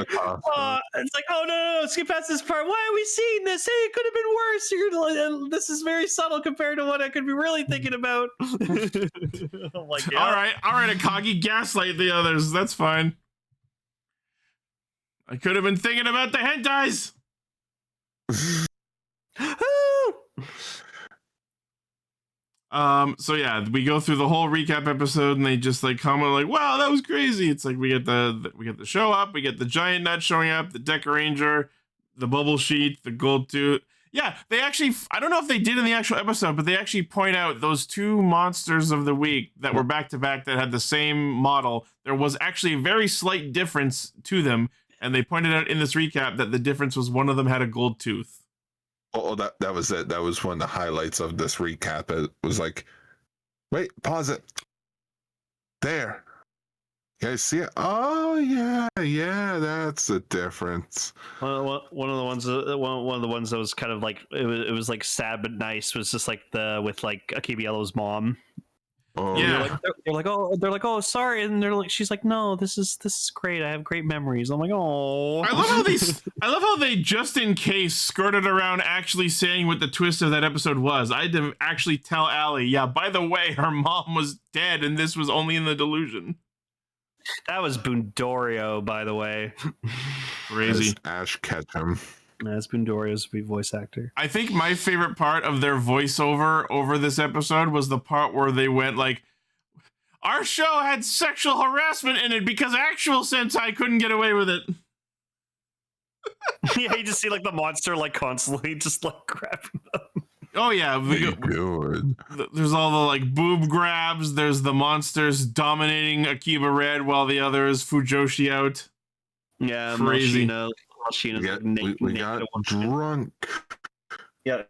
no, skip past this part. Why are we seeing this? Hey, it could have been worse. This is very subtle compared to what I could be really thinking about. I'm like, yeah. all right, Akagi, gaslight the others. That's fine. I could have been thinking about the hentais. So yeah, we go through the whole recap episode and they just like comment like, wow, that was crazy. It's like we get the show up, we get the giant nut showing up, the Deca Ranger, the bubble sheet, the gold tooth. Yeah, they actually, I don't know if they did in the actual episode, but they actually point out those two monsters of the week that were back to back that had the same model. There was actually a very slight difference to them, and they pointed out in this recap that the difference was one of them had a gold tooth. Oh, that was it. That was one of the highlights of this recap. It was like, wait, pause it. There. You guys see it? Oh yeah, that's the difference. One of the ones that was kind of like it was like sad but nice was just like with Akiba Yellow's mom. Oh yeah, they're like oh sorry, and she's like, no, this is great. I have great memories. I'm like, oh, I love how they just in case skirted around actually saying what the twist of that episode was. I didn't actually tell Allie, yeah, by the way, her mom was dead and this was only in the delusion. That was Bundorio, by the way. Crazy. Ash Ketchum. That's Bundorio's voice actor. I think my favorite part of their voiceover over this episode was the part where they went like, our show had sexual harassment in it because actual Sentai couldn't get away with it. Yeah, you just see like the monster like constantly just like grabbing them. Oh yeah, Good. There's all the like boob grabs. There's the monsters dominating Akiba Red while the other is Fujoshi out. Yeah, crazy. We got drunk. Yeah,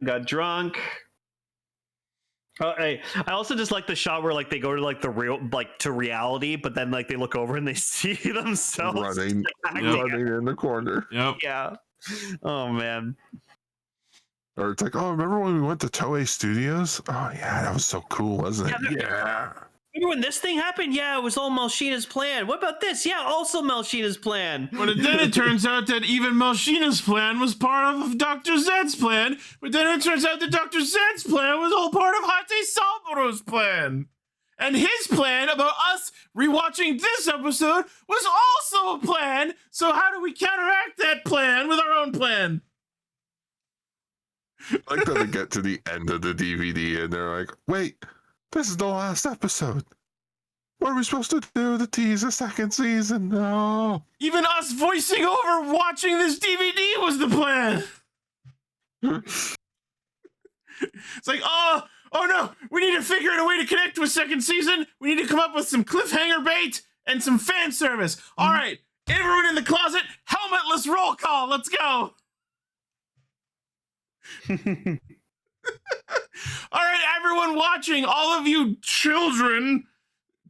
got drunk. Hey, I also just like the shot where like they go to like the real like to reality, but then like they look over and they see themselves running in the corner. Yep. Yeah. Oh man. Or it's like, oh, remember when we went to Toei Studios? Oh yeah, that was so cool, wasn't it? Yeah. Remember when this thing happened? Yeah, it was all Melchina's plan. What about this? Yeah, also Melchina's plan. But then it turns out that even Melchina's plan was part of Dr. Zetz's plan. But then it turns out that Dr. Zetz's plan was all part of Hate Saburo's plan. And his plan about us rewatching this episode was also a plan. So how do we counteract that plan with our own plan? I like that they get to the end of the DVD and they're like, wait, this is the last episode. What are we supposed to do to tease a second season? No. Even us voicing over watching this DVD was the plan. It's like, oh no, we need to figure out a way to connect to a second season. We need to come up with some cliffhanger bait and some fan service. All right, everyone in the closet, helmetless roll call. Let's go. All right, everyone watching, all of you children,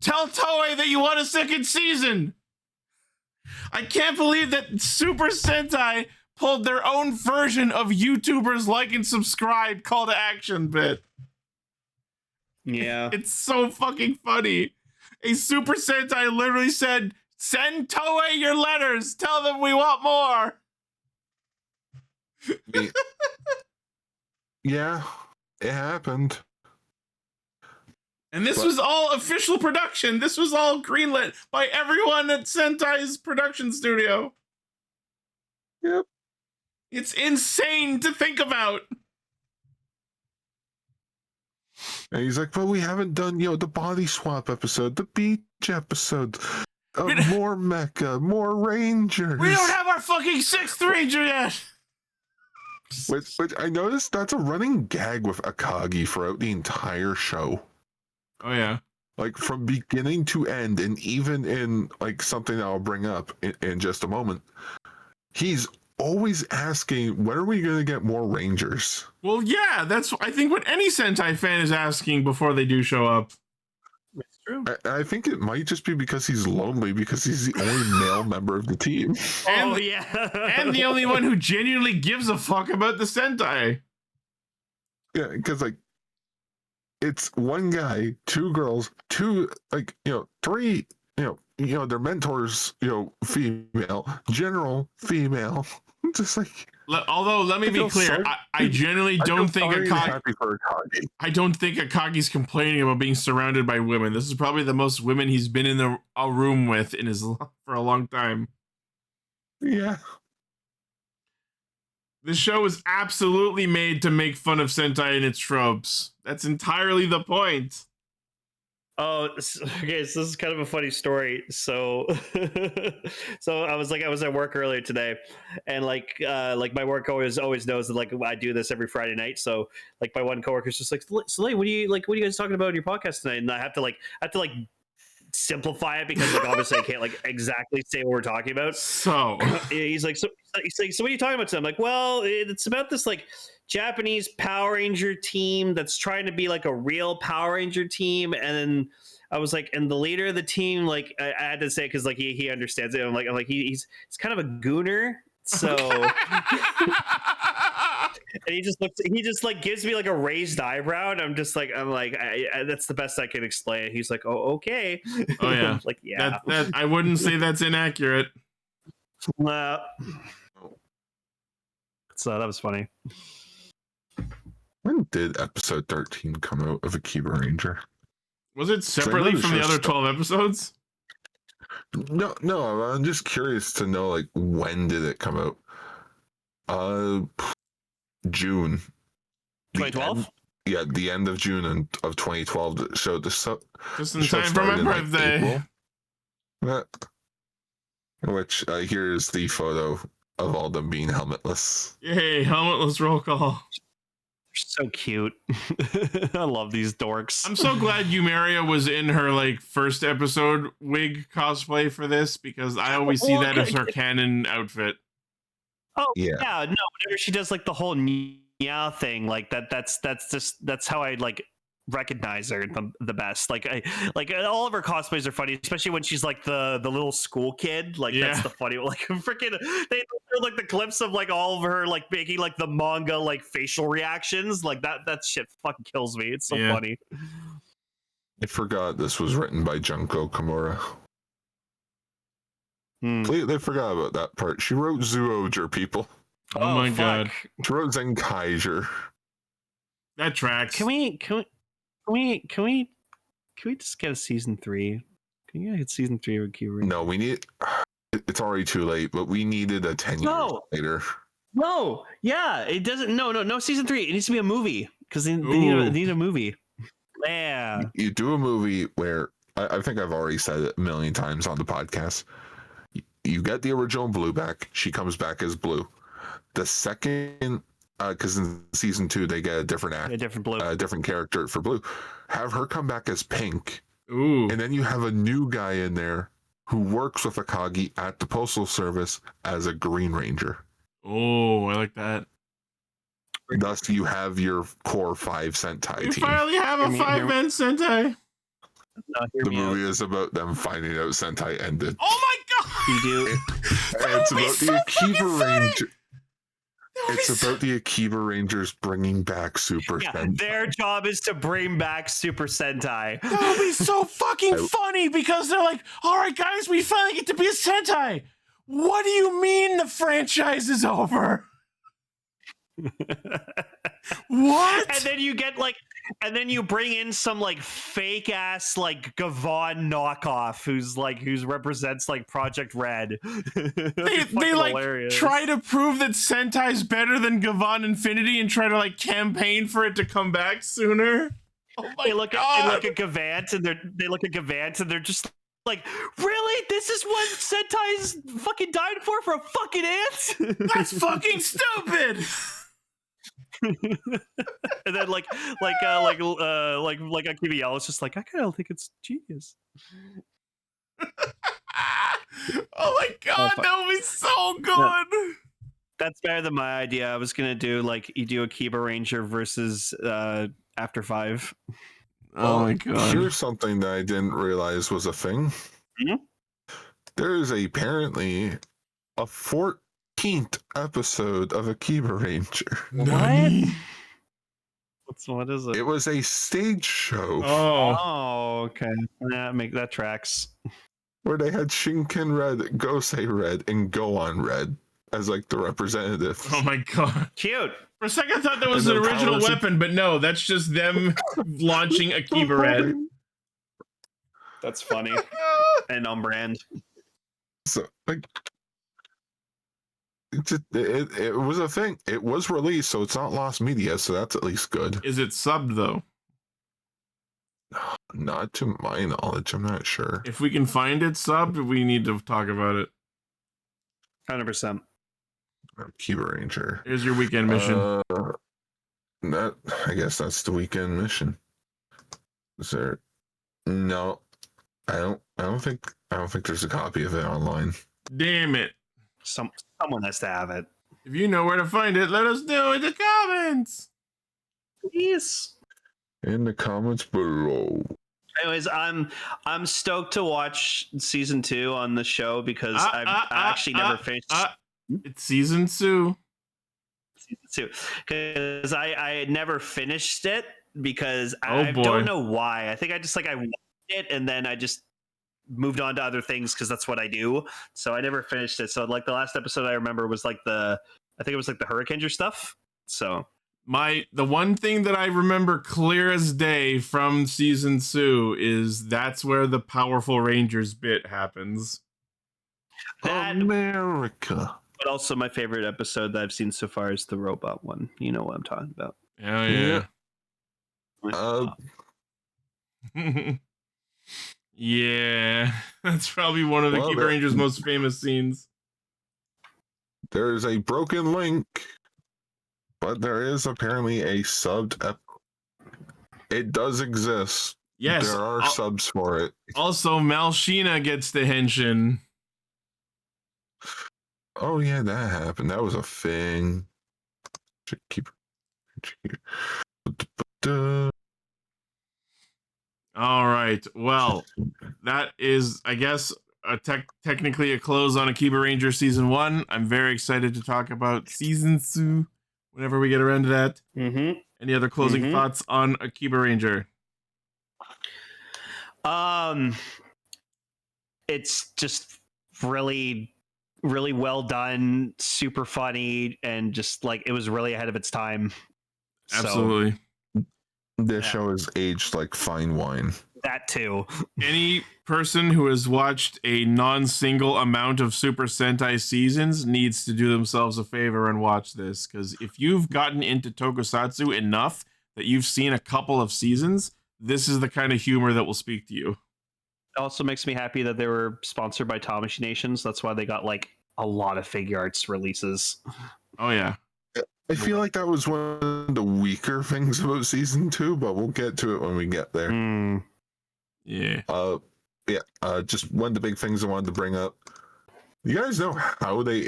tell Toei that you want a second season. I can't believe that Super Sentai pulled their own version of YouTubers like and subscribe call to action bit. Yeah. It's so fucking funny. A Super Sentai literally said, send Toei your letters. Tell them we want more. Yeah, it happened. And this was all official production. This was all greenlit by everyone at Sentai's production studio. Yep. It's insane to think about. And he's like, but we haven't done, the body swap episode, the beach episode, more mecha, more rangers. We don't have our fucking sixth ranger yet. Which I noticed that's a running gag with Akagi throughout the entire show. Oh, yeah. Like, from beginning to end, and even in, like, something I'll bring up in just a moment, he's always asking, when are we going to get more Rangers? Well, yeah, that's, I think, what any Sentai fan is asking before they do show up. It's true. I think it might just be because he's lonely, because he's the only male member of the team. And, yeah. and the only one who genuinely gives a fuck about the Sentai. Yeah, because, like, it's one guy, two girls, two, like, three, their mentors, female, general female. Just like, although, let me be clear, I genuinely don't think Akagi. I don't think Akagi's complaining about being surrounded by women. This is probably the most women he's been in a room with for a long time. Yeah. This show is absolutely made to make fun of Sentai and its tropes. That's entirely the point. Oh, okay. So this is kind of a funny story. So, I was at work earlier today, and like my work always knows that like I do this every Friday night. So like my one coworker's just like, Soleil, what are you guys talking about in your podcast tonight? And I have to simplify it because like obviously I can't like exactly say what we're talking about. So he's like, so what are you talking about? So I'm like, well, it's about this like Japanese Power Ranger team that's trying to be like a real Power Ranger team. And then I was like, and the leader of the team, like I had to say, cause like he understands it. I'm like he's kind of a gooner. So and he just like gives me like a raised eyebrow, and I'm like, that's the best I can explain. He's like, oh, okay. Oh yeah. Like, yeah. That I wouldn't say that's inaccurate. So that was funny. When did episode 13 come out of Akibaranger? Was it separately from the other 12 episodes? No, I'm just curious to know, like, when did it come out? June. 2012? Yeah, the end of June of 2012 showed the just in time for my birthday. Which here's the photo of all them being helmetless. Yay, helmetless roll call. They're so cute. I love these dorks. I'm so glad Yumeria was in her like first episode wig cosplay for this, because I always see that as her canon outfit. Oh yeah, no. Whenever she does like the whole Nya thing, like that's how I like recognize her the best. Like all of her cosplays are funny, especially when she's like the little school kid. Like that's the funny one. Like freaking they like the clips of like all of her like making like the manga like facial reactions. Like that shit fucking kills me. It's so funny. I forgot this was written by Junko Kimura. Completely forgot about that part. She wrote Zoojer, people. Oh my god. She wrote Zenkaiger. That tracks. Can we just get a season 3? Can you get season 3 with Kira? No, we need. It's already too late, but we needed a 10 years later. No, yeah, it doesn't. No season 3. It needs to be a movie because they need a movie. Yeah, you do a movie where I think I've already said it a million times on the podcast. You get the original Blue back. She comes back as Blue. The second, because in season 2 they get a different A different Blue. different character for Blue. Have her come back as Pink. Ooh. And then you have a new guy in there who works with Akagi at the Postal Service as a Green Ranger. Oh, I like that. Thus, you have your core 5 Sentai You team. finally have a 5-man Sentai. No, hear The me out. movie is about them finding out Sentai ended. Oh my god! You do. And it's would be about so the fucking Akiba funny! Ranger. It's about the Akiba Rangers bringing back Super Yeah, Sentai. their job is to bring back Super Sentai. That would be so fucking funny because they're like, all right, guys, we finally get to be a Sentai. What do you mean the franchise is over? What? And then you get like, and then you bring in some like fake ass like Gavan knockoff who's represents like Project Red. They like try to prove that Sentai's better than Gavan Infinity and try to like campaign for it to come back sooner. Oh my They look god! at Gavant and they're just like, really? This is what Sentai's fucking died for a fucking ant? That's fucking stupid. And then like Akiba Yell is just like, I kind of think it's genius. Oh my god, that would be so good. That's better than my idea. I was gonna do like you do Akiba Ranger versus After 5. Oh my god. Here's something that I didn't realize was a thing. Mhm. There is apparently a 14th episode of Akiba Ranger. Nani? What is it? It was a stage show Oh. Oh, okay. Yeah, that tracks. where they had Shinken Red, Gosei Red, and Gohan Red as like the representatives. Oh my god. Cute. For a second I thought that was And an then original powers- weapon, but no, that's just them launching Akiba Red. That's funny and on brand. So like it was a thing. It was released, so it's not lost media, so that's at least good. Is it subbed though? Not to my knowledge, I'm not sure. If we can find it subbed, we need to talk about it. 100%. Akiba Ranger. Here's your weekend mission. That I guess that's the weekend mission. Is there? No, I don't think there's a copy of it online. Damn it. Someone has to have it. If you know where to find it, let us know in the comments. Please. In the comments below. Anyways, I'm stoked to watch season 2 on the show because I actually never finished It's season 2. season 2 because I had never finished it because Oh, I boy. don't know why. I think I just I watched it and then I just moved on to other things because that's what I do. So I never finished it. So like the last episode I remember was like I think it was like the Hurricaneer stuff. So The one thing that I remember clear as day from season 2 is that's where the Powerful Rangers bit happens. that, America. but also my favorite episode that I've seen so far is the robot one. You know what I'm talking about. Oh yeah. Yeah, that's probably one of the Well, Akiba Ranger's most famous scenes. There's a broken link, but there is apparently a subbed It does exist. Yes. There are subs for it. Also, Malshina gets the henshin. Oh yeah, that happened. That was a thing. Should keep. All right. Well, that is, I guess, technically a close on Akiba Ranger season 1. I'm very excited to talk about season 2 whenever we get around to that. Mm-hmm. Any other closing thoughts on Akiba Ranger? It's just really, really well done, super funny, and just like it was really ahead of its time. Absolutely. This show is aged like fine wine. That too. Any person who has watched a non-single amount of Super Sentai seasons needs to do themselves a favor and watch this, because if you've gotten into tokusatsu enough that you've seen a couple of seasons, this is the kind of humor that will speak to you. Also makes me happy that they were sponsored by Tamashii Nations. That's why they got like a lot of figure arts releases. Oh yeah. I feel like that was one of the weaker things about season 2, but we'll get to it when we get there. Yeah. Just one of the big things I wanted to bring up. You guys know how they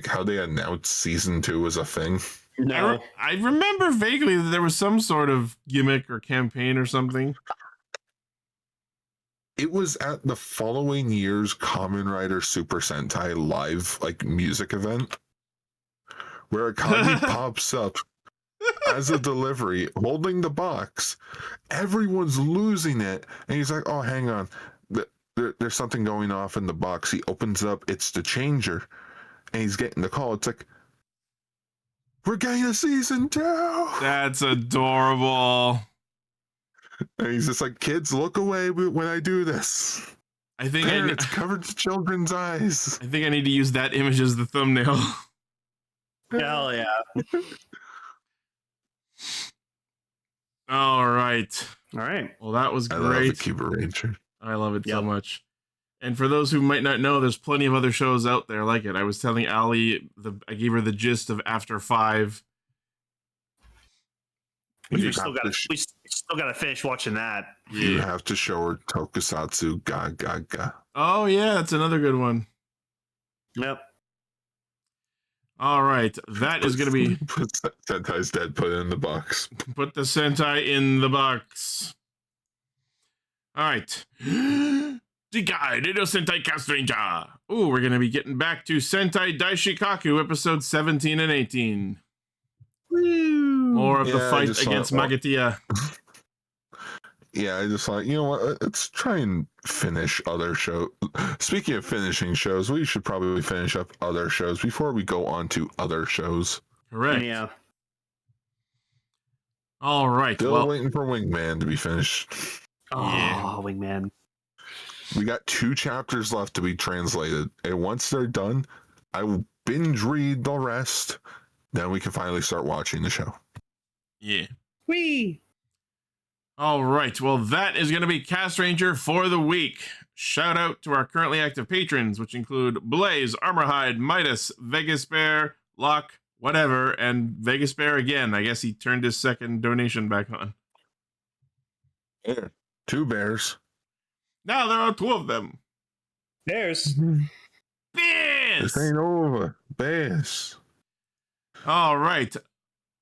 how they announced season 2 as a thing? No. I remember vaguely that there was some sort of gimmick or campaign or something. It was at the following year's Kamen Rider Super Sentai live music event, where Akagi pops up as a delivery holding the box. Everyone's losing it, and he's like, "Oh, hang on, there's something going off in the box." He opens it up, it's the changer, and he's getting the call. It's like, we're getting a season 2. That's adorable. And he's just like, kids, look away when I do this. I think Parents, cover children's eyes. I think I need to use that image as the thumbnail. Hell yeah. All right. All right. Well, that was I love great. Akibaranger. I love it so Yep. much. And for those who might not know, there's plenty of other shows out there like it. I was telling Ali, I gave her the gist of After 5. We still got to finish watching that. You have to show her Tokusatsu Gaga. Oh yeah, that's another good one. Yep. All right, that is going to be Put Sentai's dead, put it in the box. put the Sentai in the box. All right. The guide, Sentai Castranger. Ooh, we're going to be getting back to Sentai Daishikaku, episode 17 and 18. More of the Yeah, I fight just against thought, Magatia. Yeah, I just thought, you know what? Let's try and finish other shows. Speaking of finishing shows, we should probably finish up other shows before we go on to other shows. Correct. Yeah. All right. Still Well, waiting for Wingman to be finished. Oh, Wingman. We got 2 chapters left to be translated, and once they're done, I will binge read the rest. Then we can finally start watching the show. yeah. Whee! All right. Well, that is going to be Castranger for the week. Shout out to our currently active patrons, which include Blaze, Armorhide, Midas, Vegas Bear, Locke, whatever, and Vegas Bear again. I guess he turned his second donation back on. There. 2 bears. Now there are 2 of them. There's. Bears! This ain't over. Bears. All right.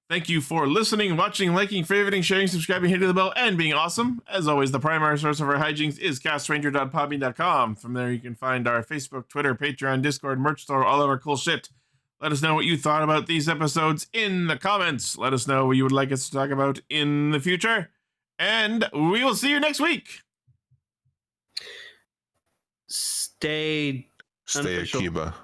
Thank you for listening, watching, liking, favoriting, sharing, subscribing, hitting the bell, and being awesome. As always, the primary source of our hijinks is castranger.podbean.com. From there, you can find our Facebook, Twitter, Patreon, Discord, merch store, all of our cool shit. Let us know what you thought about these episodes in the comments. Let us know what you would like us to talk about in the future. And we will see you next week. Stay Stay Unofficial. Akiba.